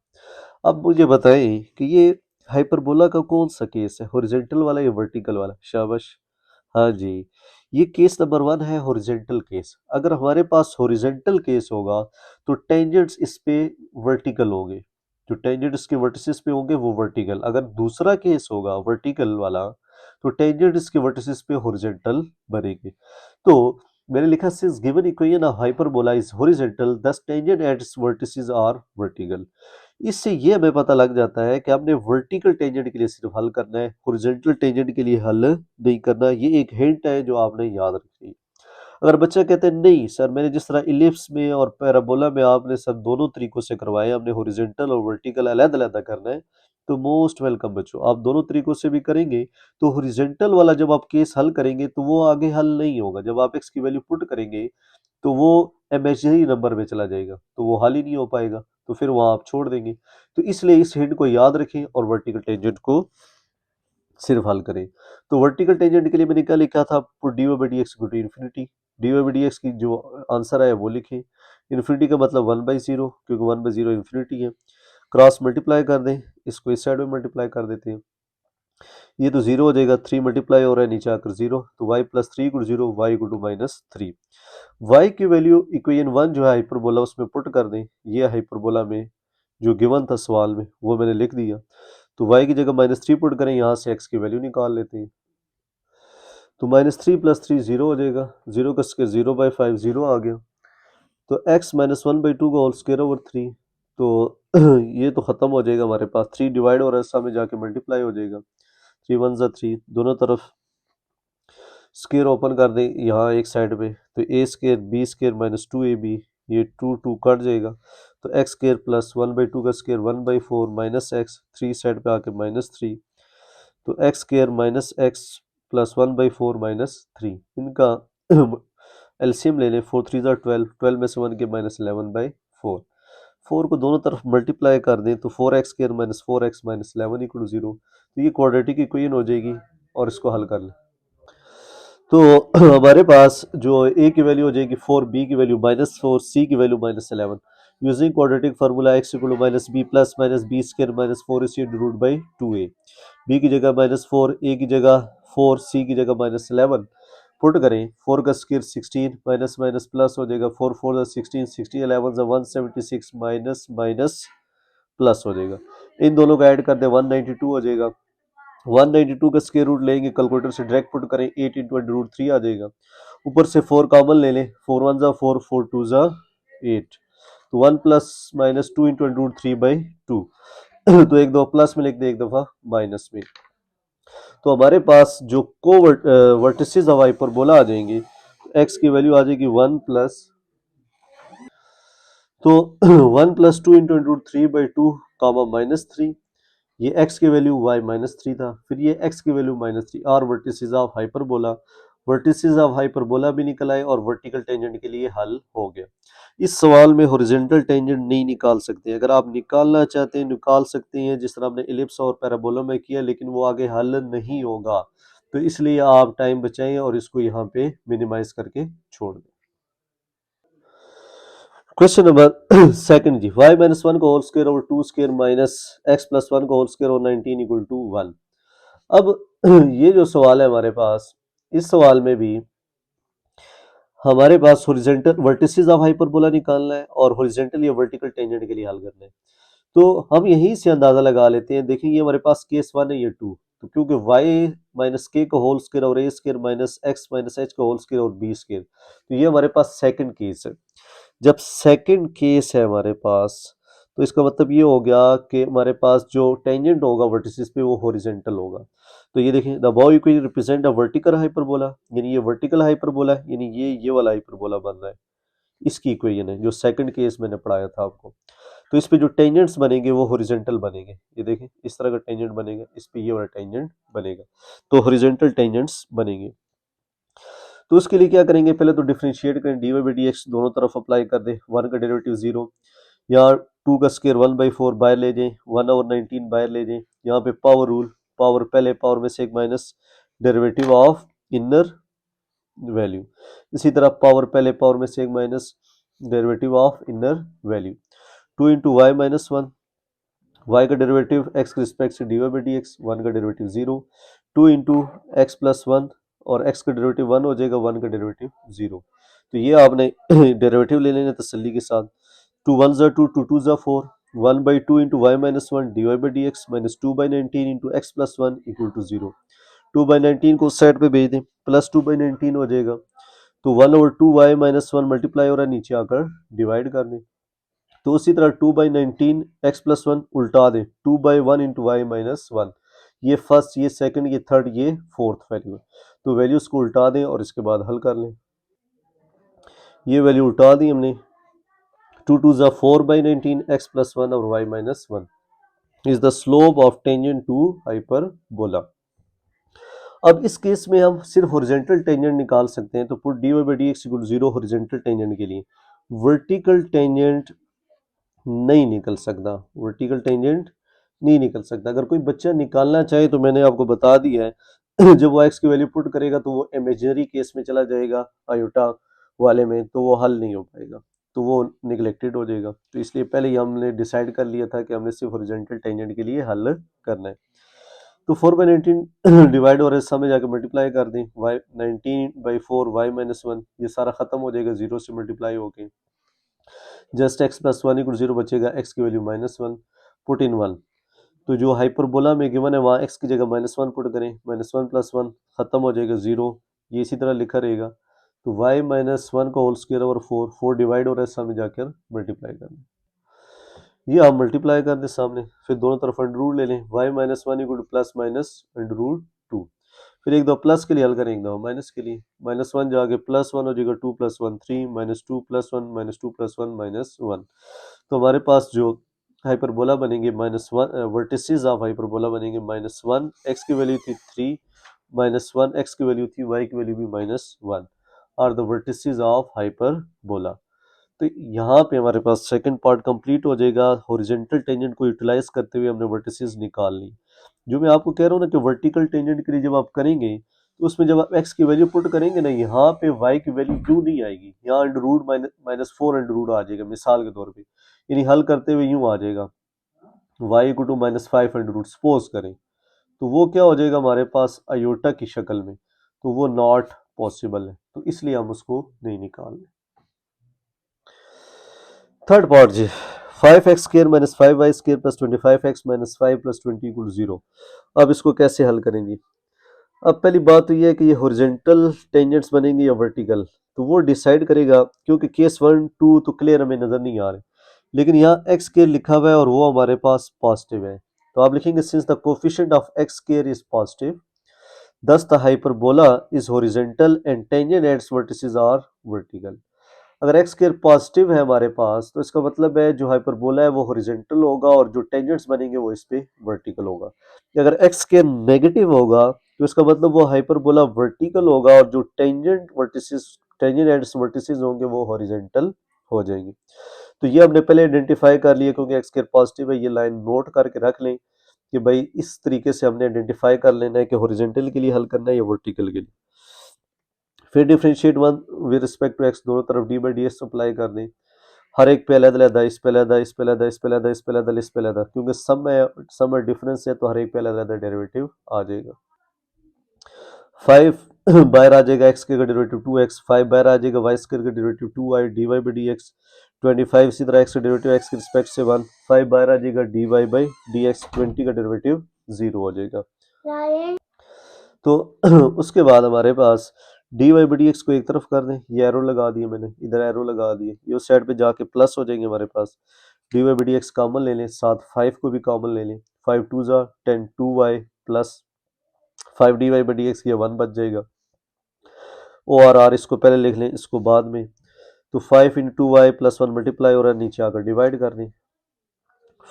अब मुझे बताएं कि ये हाइपरबोला का कौन सा केस है, हॉरिजॉन्टल वाला या वर्टिकल वाला? शाबाश, हाँ जी, ये केस नंबर 1 है, हॉरिजॉन्टल केस। अगर हमारे पास हॉरिजॉन्टल केस होगा तो टेंजेंट्स इस पे वर्टिकल होंगे, जो टेंजेंट इसके वर्टिसेस पे होंगे वो वर्टिकल। अगर दूसरा केस होगा वर्टिकल वाला, तो टेंजेंट इसके वर्टिसेस पे हॉरिजॉन्टल बनेंगे। तो मैंने लिखा since given equation of hyperbola is horizontal this tangent at its vertices are vertical. इससे ये हमें पता लग जाता है कि आपने वर्टिकल टेंजेंट के लिए सिर्फ हल करना है, हॉरिजॉन्टल टेंजेंट के लिए हल नहीं करना। ये एक हिंट है जो आपने याद रखनी है। अगर बच्चा कहते हैं नहीं सर, मैंने जिस तरह इलिप्स में और पैराबोला में आपने सर दोनों तरीकों से करवाए, हमने हॉरिजॉन्टल और वर्टिकल अलग-अलग करना है, तो मोस्ट वेलकम बच्चों, आप दोनों तरीकों से भी करेंगे। तो हॉरिजॉन्टल वाला जब आप केस हल करेंगे तो वो आगे हल नहीं होगा। जब आप एक्स की वैल्यू पुट करेंगे तो वो इमेजिनरी नंबर में चला जाएगा, तो वो हल ही नहीं हो पाएगा, तो फिर वहाँ आप छोड़ देंगे। तो इसलिए इस हिंट को याद रखें और वर्टिकल टेंजेंट को सिर्फ हल करें। तो वर्टिकल टेंजेंट के लिए मैंने क्या लिखा था, put dy/dx equal to infinity. dy/dx की जो आंसर है वो लिखें। इन्फिनिटी का मतलब 1/0, क्योंकि 1/0 इन्फिनिटी है। क्रॉस मल्टीप्लाई कर दें, इसको इस साइड में मल्टीप्लाई कर देते हैं, ये तो 0 हो जाएगा। 3 मल्टीप्लाई हो रहा है, नीचे आकर 0, तो y plus 3 equal 0, y equal to minus 3। y की वैल्यू इक्वेशन 1 जो है हाइपरबोला, उसमें पुट कर दें। ये हाइपरबोला में जो गिवन था सवाल में वो मैंने लिख दिया। तो y की जगह -3 पुट करें, यहाँ से x की वैल्यू निकाल लेते हैं। तो -3 प्लस 3 0 हो जाएगा, 0 का स्क्वायर 0/5, 0 आ गया। तो x माइनस 1/2 का होल स्क्वायर ओवर 3। तो ये तो ख़त्म हो जाएगा हमारे पास, 3 डिवाइड हो रहा है, सामने जाके मल्टीप्लाई हो जाएगा। 3 1 ज़ा 3, दोनों तरफ स्क्वायर ओपन कर दें यहाँ एक साइड में, तो a square b square minus 2ab, ये 2 कट जाएगा। तो एक्स स्क्वायर प्लस 1/2 का स्क्वायर 1/4 माइनस एक्स, 3 साइड पे आके -3। तो x square minus x plus 1/4 minus 3, इनका एलसीएम ले लें। 4 3 ज़ा 12, 12 में से 1 के -11/4। 4 को दोनों तरफ मल्टीप्लाई कर दें तो 4x² minus 4x minus 11 equal 0। तो ये क्वाड्रेटिक इक्वेशन हो जाएगी और इसको हल कर लें। तो हमारे पास जो a की वैल्यू हो जाएगी 4, b की वैल्यू -4, c की value -11। Using quadratic formula x equal to minus b plus minus b square minus 4ac root by 2a, b की जगह -4, a की जगह 4, c की जगह -11 पुट करें। 4 का स्क्र 16 माइनस माइनस प्लस हो जाएगा, 4 4 16, 16 11 176 माइनस माइनस प्लस हो जाएगा। इन दोनों का ऐड कर दें 192 हो जाएगा। 192 का स्क्वायर रूट लेंगे, कैलकुलेटर से डायरेक्ट पुट करें, 8 इंटू रूट 3 आ जाएगा। ऊपर से 4 कॉमन ले लें, 4 1 जा 4, 4 2 जा 8, तो 1 plus minus 2 into root 3 by 2 तो एक दो प्लस में लिख दे, एक दफा माइनस में। तो हमारे पास जो को वर्टिसेस ऑफ हाइपरबोला आ जाएंगे, एक्स की वैल्यू आ जाएगी 1 प्लस, तो 1 प्लस 2 इंटू रूट 3 बाई 2 कामा -3, ये x की वैल्यू y -3 था, फिर ये x की वैल्यू -3 और vertices of hyperbola, vertices of hyperbola भी निकल आए और वर्टिकल टेंजेंट के लिए हल हो गया। इस सवाल में हॉरिजॉन्टल टेंजेंट नहीं निकाल सकते, अगर आप निकालना चाहते हैं निकाल सकते हैं जिस तरह हमने एलिप्स और पैराबोला में किया, लेकिन वो आगे हल नहीं होगा, तो इसलिए आप टाइम बचाएं और इसको यहाँ पे मिनिमाइज करके छोड़ दें। क्वेश्चन नंबर सेकंड जी, y माइनस वन को whole square over two square minus x plus one को whole square over 19 equal to 1। अब ये जो सवाल है हमारे पास, इस सवाल में भी हमारे पास हॉरिजॉन्टल वर्टिसेस ऑफ हाइपरबोला निकालना है और हॉरिजॉन्टल या वर्टिकल टेंजेंट के लिए हल करना है। तो हम यहीं से अंदाजा लगा लेते हैं। देखिए ये हमारे पास केस 1 है, ये 2, तो क्योंकि y माइनस के का होल स्क्वायर और a square minus x minus h का होल स्क्वायर और b स्क्वायर, तो ये हमारे पास सेकंड केस है। जब सेकंड केस है हमारे पास, तो इसका मतलब ये हो गया कि हमारे पास जो टेंजेंट होगा वर्टिसेस पे वो हॉरिजॉन्टल होगा। तो ये देखिए the above equation represent a vertical hyperbola, यानी ये वर्टिकल हाइपरबोला है, यानी ये वाला हाइपरबोला बन रहा है। इसकी इक्वेशन है जो सेकंड केस मैंने पढ़ाया था आपको। तो इस पे जो टेंजेंट्स बनेंगे वो हॉरिजॉन्टल बनेंगे, ये देखें इस तरह का टेंजेंट बनेगा, इस पे ये वाला टेंजेंट बनेगा, तो हॉरिजॉन्टल टेंजेंट्स बनेंगे। तो उसके लिए क्या करेंगे, पहले तो डिफरेंशिएट करें, d y by d x दोनों तरफ अप्लाई कर दें, वन का डेरिवेटिव जीरो, यहाँ टू का स्क्वायर 1/4 बाहर ले जाएं, 1/19 बाहर ले जाएं, यहाँ पे पावर रूल, पावर पहले पावर में से एक minus derivative of inner value, इसी तरह पावर पहले पावर में से एक minus derivative of inner value, 2 into y minus one, y का डेरिवेटिव एक्स के रिस्पेक्ट से d y by d x, one का derivative zero, 2 into x plus one, और एक्स का डेरिवेटिव वन हो जाएगा, वन का डेरिवेटिव जीरो। तो ये आपने डेरिवेटिव ले लेना तसल्ली के साथ, टू वन ज़ा टू, टू टू ज़ा four, 1/2 into y minus one d y by d x minus 2/19 into x plus one equal to zero. 2/19 को उस साइड पे भेज दें, प्लस 2/19 हो जाएगा, तो 1/2 वाई माइनस वन मल्टीप्लाई हो रहा है, नीचे आकर डिवाइड कर दें। तो उसी तरह 2/19 एक्स प्लस वन उल्टा दें, 2/1 इंटू वाई माइनस वन, ये फर्स्ट, ये सेकंड, ये थर्ड, ये फोर्थ वैल्यू है, तो वैल्यूज को उल्टा दें और इसके बाद हल कर लें। ये वैल्यू उल्टा दी हमने, 2 2 ज़ा 4/19 एक्स प्लस वन और y minus one is the slope of tangent to hyperbola. अब इस केस में हम सिर्फ हॉरिजॉन्टल टेंजेंट निकाल सकते हैं, तो put d y by d x equal zero horizontal tangent के लिए। वर्टिकल टेंजेंट नहीं निकल सकता, वर्टिकल टेंजेंट नहीं निकल सकता। अगर कोई बच्चा निकालना चाहे तो मैंने आपको बता दिया है जब वो एक्स की वैल्यू पुट करेगा तो वो इमेजिनरी केस में चला जाएगा, आयोटा वाले में, तो वो हल नहीं हो पाएगा, तो वो निगलेक्टेड हो जाएगा। तो इसलिए पहले ही हमने डिसाइड कर लिया था कि हमने सिर्फ हॉरिजॉन्टल टेंजेंट के लिए हल करना है। तो 4/19 डिवाइड हो रहा है, समय जाकर मल्टीप्लाई कर दें, वाई 19/4 वाई माइनस वन, ये सारा खत्म हो जाएगा जीरो से मल्टीप्लाई होके, just x plus one equal zero बचेगा, एक्स की वैल्यू -1, पुट इन वन। तो जो हाइपरबोला में गिवन है वहाँ एक्स की जगह -1 पुट करें, -1 प्लस वन खत्म हो जाएगा जीरो, ये इसी तरह लिखा रहेगा। तो वाई माइनस वन का whole square over four, four divide हो रहा है, सामने जाकर मल्टीप्लाई करना, ये आप मल्टीप्लाई कर दें सामने, फिर दोनों तरफ अंडर रूट ले लें, y minus one equal to plus minus under root two, फिर एक दो प्लस के लिए हल करें, एक दो माइनस के लिए, -1 जाके +1 हो जाएगा, 2 + 1 3, -2 + 1 -2 + 1 -1। तो हमारे पास जो हाइपरबोला बनेंगे -1, वर्टिसेस ऑफ हाइपरबोला बनेंगे -1, एक्स की वैल्यू थी 3, -1 एक्स की वैल्यू थी, वाई की वैल्यू भी -1 are the vertices of hyperbola. तो यहाँ पे हमारे पास सेकंड पार्ट कंप्लीट हो जाएगा। हॉरिजॉन्टल टेंजेंट को यूटिलाइज करते हुए हमने वर्टिसेस निकाल ली। जो मैं आपको कह रहा हूँ ना कि वर्टिकल टेंजेंट के लिए जब आप करेंगे तो उसमें जब आप x की वैल्यू पुट करेंगे ना, यहाँ पे y की वैल्यू यूं नहीं आएगी, यहाँ under root minus four under root आ जाएगा मिसाल के तौर पे, यानी हल करते हुए यूं आ जाएगा y equal to minus five under root, suppose करें, तो वो क्या हो जाएगा हमारे पास अयोटा की शक्ल में, तो वो नॉट पॉसिबल है, तो इसलिए हम उसको नहीं निकाल रहे। थर्ड पार्ट जी, 5x square minus 5y square plus 25x minus 5 plus 20 equal 0। अब इसको कैसे हल करेंगे? अब पहली बात तो ये है कि ये हॉरिजॉन्टल टेंजेंट्स बनेंगे या वर्टिकल, तो वो डिसाइड करेगा, क्योंकि केस 1 2 तो क्लियर हमें नजर नहीं आ रहे, लेकिन यहाँ x स्क्वायर लिखा हुआ है और वो हमारे पास पॉजिटिव है, तो आप लिखेंगे since the coefficient of x square is positive, thus the hyperbola is horizontal and tangent at its vertices are vertical। अगर एक्स स्क्वायर पॉजिटिव है हमारे पास, तो इसका मतलब है जो हाइपरबोला है वो हॉरिजॉन्टल होगा और जो टेंजेंट्स बनेंगे वो इस पे वर्टिकल होगा। अगर एक्स स्क्वायर नेगेटिव होगा, तो इसका मतलब वो हाइपरबोला वर्टिकल होगा और जो टेंजेंट एंड्स वर्टिसेस होंगे वो हॉरिजॉन्टल हो जाएंगे। तो ये हमने पहले आइडेंटिफाई कर लिया, क्योंकि एक्स स्क्वायर पॉजिटिव है, ये लाइन नोट करके रख लें कि भाई इस तरीके से हमने आइडेंटिफाई कर लेना है कि हॉरिजॉन्टल के लिए हल करना है या वर्टिकल के लिए। फिर differentiate one with respect to x, दोनों तरफ d by d x apply कर दें, हर एक पे अलग-अलग, इस पे अलग, इस पे अलग, इस पे अलग, इस पे अलग, इस पे अलग, क्योंकि सम में डिफरेंस है तो हर एक पे अलग-अलग डेरिवेटिव आ जाएगा। 5 बाहर आ जाएगा, एक्स का डेरिवेटिव 2x, 5 बाहर आ जाएगा, वाई स्क्वायर का derivative 2y dy by dx, 25 इसी तरह एक्स का डेरिवेटिव एक्स के रिस्पेक्ट से 1, 5 बाहर आ जाएगा, dy बाई dx, 20 का डेरिवेटिव 0 हो जाएगा। तो उसके बाद हमारे पास डी वाई बी एक्स को एक तरफ कर दें, ये एरो लगा दिए मैंने, इधर एरो लगा दिए, ये उस साइड पे जाके प्लस हो जाएंगे हमारे पास। D y B x common ले लें, साथ 5 को भी कॉमन ले लें, 5 टू ज़ा 10, 2y plus 5 d y B x, ये 1 बच जाएगा। ओ आर आर इसको पहले लिख लें, इसको बाद में, तो 5 इंटू वाई प्लस 1 मल्टीप्लाई हो रहा है, नीचे आकर डिवाइड कर दें,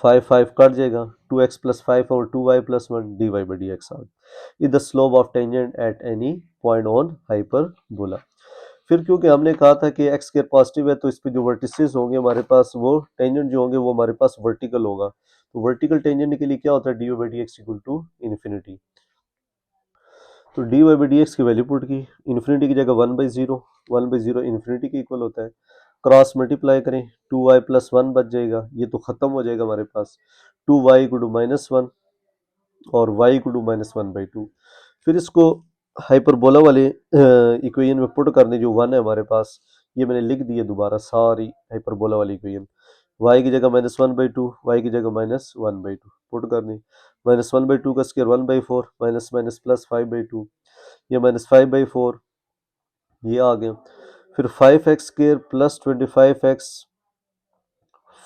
5 5 कट जाएगा, 2x प्लस 5 और 2y प्लस 1 dy by dx आ is the slope of tangent at any point on hyperbola. फिर क्योंकि हमने कहा था कि x स्क्वायर पॉजिटिव है, तो इस पे जो वर्टिसेस होंगे हमारे पास, वो टेंजेंट जो होंगे वो हमारे पास वर्टिकल होगा, तो वर्टिकल टेंजेंट के लिए क्या होता है, dy by dx equal to infinity. तो dy by dx की वैल्यू पुट की, इन्फिनिटी की जगह 1/0, 1/0 इन्फिनिटी के इक्वल होता है, क्रॉस मल्टीप्लाई करें, 2y प्लस 1 बच जाएगा, ये तो खत्म हो जाएगा हमारे पास, 2y इक्वल टू माइनस 1 और y इक्वल टू माइनस 1/2। फिर इसको हाइपरबोला वाले इक्वेशन में पुट करने, जो 1 है हमारे पास, ये मैंने लिख दी है दोबारा सारी हाइपरबोला वाली इक्वेशन, y की जगह -1/2, y की जगह -1/2 पुट करनी, -1/2 का स्क्वायर 1/4, माइनस माइनस प्लस 5/2, ये -5/4 ये आ गया। फिर 5x square plus 25x,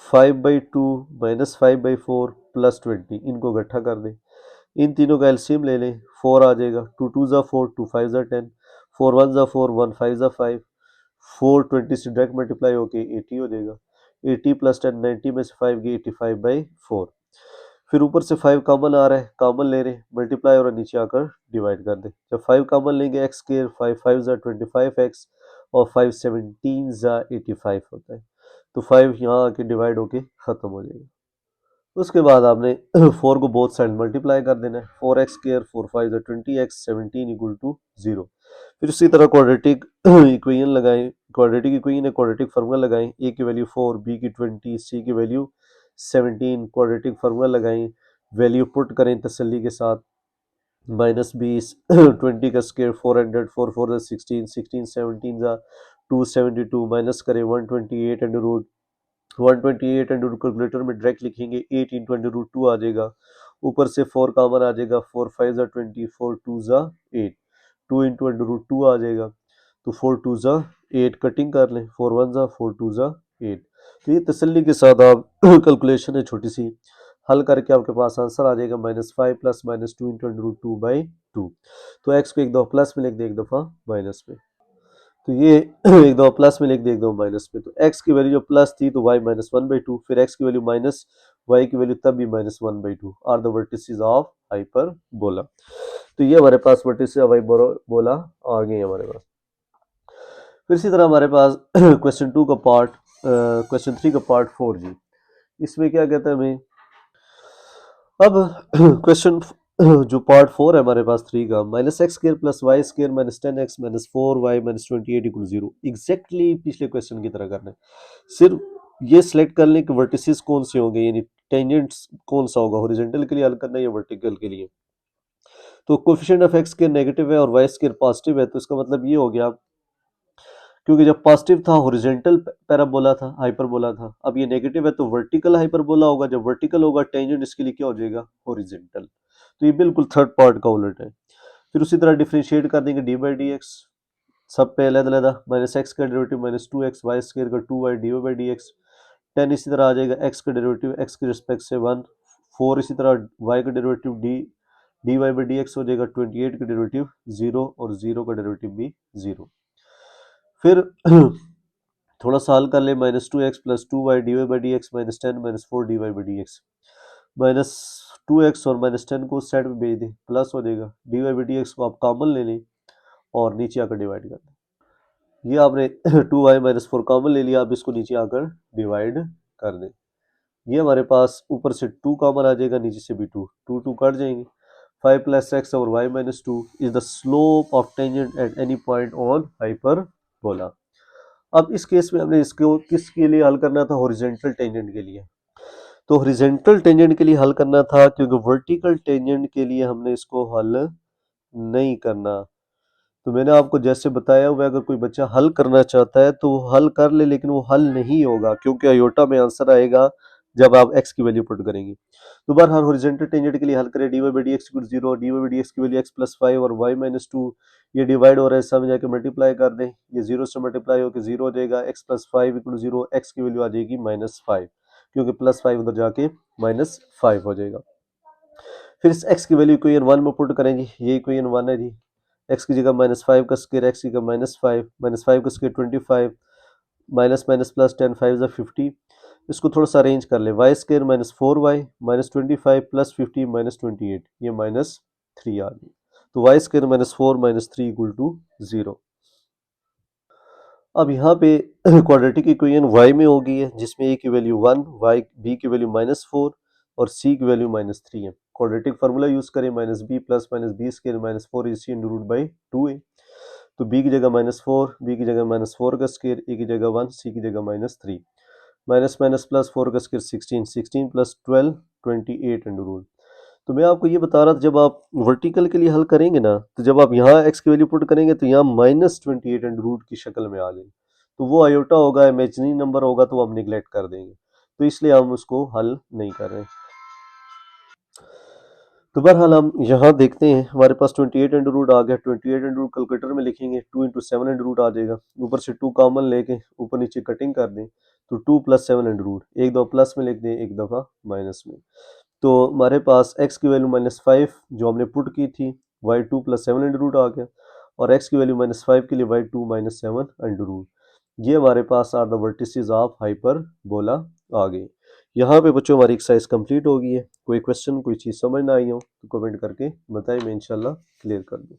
5/2 minus 5/4 plus 20, इनको इकट्ठा कर दें, इन तीनों का एलसीएम ले लें, 4 आ जाएगा, 2 2 ज़ा 4, 2 5 ज़ा 10, 4 1 ज़ा 4, 1 5 ज़ा 5, 4 20 से डायरेक्ट मल्टीप्लाई होके 80 हो जाएगा, 80 प्लस 10 90 में से 5 गई 85/4। फिर ऊपर से 5 कॉमन आ रहा है, कॉमन ले रहे हैं, मल्टीप्लाई और नीचे आकर डिवाइड कर दें, जब 5 कॉमन लेंगे एक्स स्क्वायर, 5 5 ज़ा 25x और 5 17 ज़ा 85 होता है, तो 5 यहाँ आके डिवाइड होके ख़त्म हो जाएगा। उसके बाद आपने 4 को बोथ साइड मल्टीप्लाई कर देना है, 4x square 4 5 20x 17 equal to 0। फिर उसी तरह क्वाड्रेटिक इक्वेशन लगाएं, क्वाड्रेटिक इक्वेशन है, क्वाड्रेटिक फार्मूला लगाएं, a की वैल्यू 4, b की 20, c की वैल्यू 17, क्वाड्रेटिक फार्मूला लगाएं, वैल्यू पुट करें तसल्ली के साथ, -20 20 का स्क्वायर 400, 4 4 16, 16 17 272, माइनस करें 128 under root 128 under root, calculator में डायरेक्ट लिखेंगे, 8 इंटू अंडर रूट 2 आ जाएगा, ऊपर से 4 कॉमन आ जाएगा, 4 5 ज़ा 20, 4 2 ज़ा 8, 2 इंटू अंडर रूट 2 आ जाएगा, तो 4 2 ज़ा 8 कटिंग कर लें, 4 1 ज़ा 4 2 ज़ा 8। तो ये तसल्ली के साथ आप कैलकुलेशन है छोटी सी, हल करके आपके पास आंसर आ जाएगा -5 प्लस -2 इंटू अंडर रूट 2/2। तो एक्स को एक दफ़ा प्लस में लिख दे, एक दफ़ा माइनस में, तो ये एक दो प्लस में लिख दे, एक दो माइनस में, तो x की वैल्यू जो प्लस थी तो y -1/2, फिर x की वैल्यू माइनस, y की वैल्यू तब भी -1/2 are the vertices of hyperbola. तो ये हमारे पास वर्टिसेस ऑफ हाइपरबोला आ गए हमारे पास। फिर इसी तरह हमारे पास क्वेश्चन 2 का पार्ट, क्वेश्चन 3 का पार्ट 4 जी, इसमें क्या कहता है हमें, अब क्वेश्चन जो पार्ट 4 है हमारे पास 3 का, minus x square plus y square minus 10x minus 4y minus 28 equal 0, exactly पिछले क्वेश्चन की तरह करना है। सिर्फ ये सिलेक्ट कर लें कि वर्टिसेस कौन से होंगे, यानी टेंजेंट्स कौन सा होगा, हॉरिजॉन्टल के लिए हल करना है या वर्टिकल के लिए। तो coefficient of x square negative है और वाई स्क्र पॉजिटिव है, तो इसका मतलब ये हो गया, क्योंकि जब पॉजिटिव था हॉरिजॉन्टल पैराबोला था, हाइपरबोला था, अब ये नेगेटिव है तो वर्टिकल हाइपरबोला होगा, जब वर्टिकल होगा टेंजेंट इसके लिए क्या हो जाएगा, हॉरिजॉन्टल। तो ये बिल्कुल थर्ड पार्ट का उलट है। फिर उसी तरह डिफरेंशिएट कर देंगे डी बाई डी एक्स, सब पे अलग-अलग, माइनस एक्स का derivative minus 2x y square का 2y D by d x, 10 इसी तरह आ जाएगा, एक्स का डेरिवेटिव एक्स के रिस्पेक्ट से 1, 4 इसी तरह y का derivative d y by d x हो जाएगा, 28 का डेरिवेटिव 0 और 0 का डेरिवेटिव भी 0। फिर थोड़ा सा हल कर ले, minus 2x plus 2y d y by d x minus 10 minus 4 d y by d x, minus 2x और माइनस 10 को साइड में भेज दें, प्लस हो जाएगा, d y by d x को आप कॉमन ले लें और नीचे आकर डिवाइड कर दें। ये आपने 2y माइनस 4 कॉमन ले लिया, अब इसको नीचे आकर डिवाइड कर दें। ये हमारे पास ऊपर से 2 कॉमन आ जाएगा, नीचे से भी 2 2 2 कट जाएंगे। 5 प्लस एक्स और y minus 2 is the slope of tangent at any point on hyperbola. अब इस केस में हमने इसको किसके लिए हल करना था, हॉरिजॉन्टल टेंजेंट के लिए। तो हॉरिजॉन्टल टेंजेंट के लिए हल करना था, क्योंकि वर्टिकल टेंजेंट के लिए हमने इसको हल नहीं करना। तो मैंने आपको जैसे बताया हुआ, अगर कोई बच्चा हल करना चाहता है तो वो हल कर ले, लेकिन वो हल नहीं होगा, क्योंकि आयोटा में आंसर आएगा जब आप x की वैल्यू पुट करेंगे। तो बहरहाल हॉरिजॉन्टल टेंजेंट के लिए हल करें, d y by d x equal 0, d y by d x की वैल्यू x प्लस 5 और y माइनस 2, ये डिवाइड हो रहा है, सब जाके मल्टीप्लाई कर दें, ये 0 से मल्टीप्लाई होकर 0 हो जाएगा, x प्लस 5 इक्वल 0, x की वैल्यू आ जाएगी माइनस 5, क्योंकि प्लस 5 उधर जाके माइनस 5 हो जाएगा। फिर इस x की वैल्यू इक्वेशन 1 में पुट करेंगे, ये इक्वेशन 1 है जी, x की जगह माइनस 5 का स्क्वायर, x की जगह माइनस 5 का स्क्वायर 25, माइनस माइनस प्लस 10 5 जा 50। इसको थोड़ा सा अरेंज कर ले, y square minus 4y minus 25 plus 50 minus 28, ये माइनस 3 आ गई। तो y square minus 4 minus 3 equal to 0। अब यहाँ पे क्वाड्रेटिक इक्वेशन y में हो गई है, जिसमें a की वैल्यू 1, y b की वैल्यू माइनस 4 और c की वैल्यू माइनस 3 है। क्वाड्रेटिक फार्मूला यूज करें, minus b plus minus b square minus 4 is c root by 2a। तो b की जगह माइनस 4, b की जगह माइनस 4 का स्क्वायर, a की जगह 1, c की जगह माइनस 3, माइनस माइनस प्लस 4 का स्क्वायर 16, 16 प्लस 12 28 अंडर रूट। तो मैं आपको ये बता रहा था, जब आप वर्टिकल के लिए हल करेंगे ना, तो जब आप यहाँ x की वैल्यू पुट करेंगे तो यहाँ माइनस 28 अंडर रूट की शक्ल में आ जाएगी, तो वो आयोटा होगा, इमेजिनरी नंबर होगा, तो वो हम निगलेक्ट कर देंगे, तो इसलिए हम उसको हल नहीं कर रहे। तो बहरहाल हम यहाँ देखते हैं, हमारे पास 28 अंडर रूट आ गया, 28 अंडर रूट कैलकुलेटर में लिखेंगे, 2 इंटू 7 अंडर रूट आ जाएगा, ऊपर से 2 कॉमन लेके ऊपर नीचे कटिंग कर दें, तो 2 प्लस 7 अंडर रूट, एक दफ़ा प्लस में लिख दें, एक दफ़ा माइनस में। तो हमारे पास x की वैल्यू माइनस 5 जो हमने पुट की थी, वाई 2 प्लस 7 अंडर रूट आ गया, और x की वैल्यू माइनस 5 के लिए वाई 2 माइनस 7 अंडर रूट। ये हमारे पास are the vertices of hyperbola आ गए। यहाँ पे बच्चों हमारी एक्सरसाइज कंप्लीट हो गई है। कोई क्वेश्चन, कोई चीज़ समझ ना आई हो तो कमेंट करके बताएं, मैं इंशाल्लाह क्लियर कर दूँ।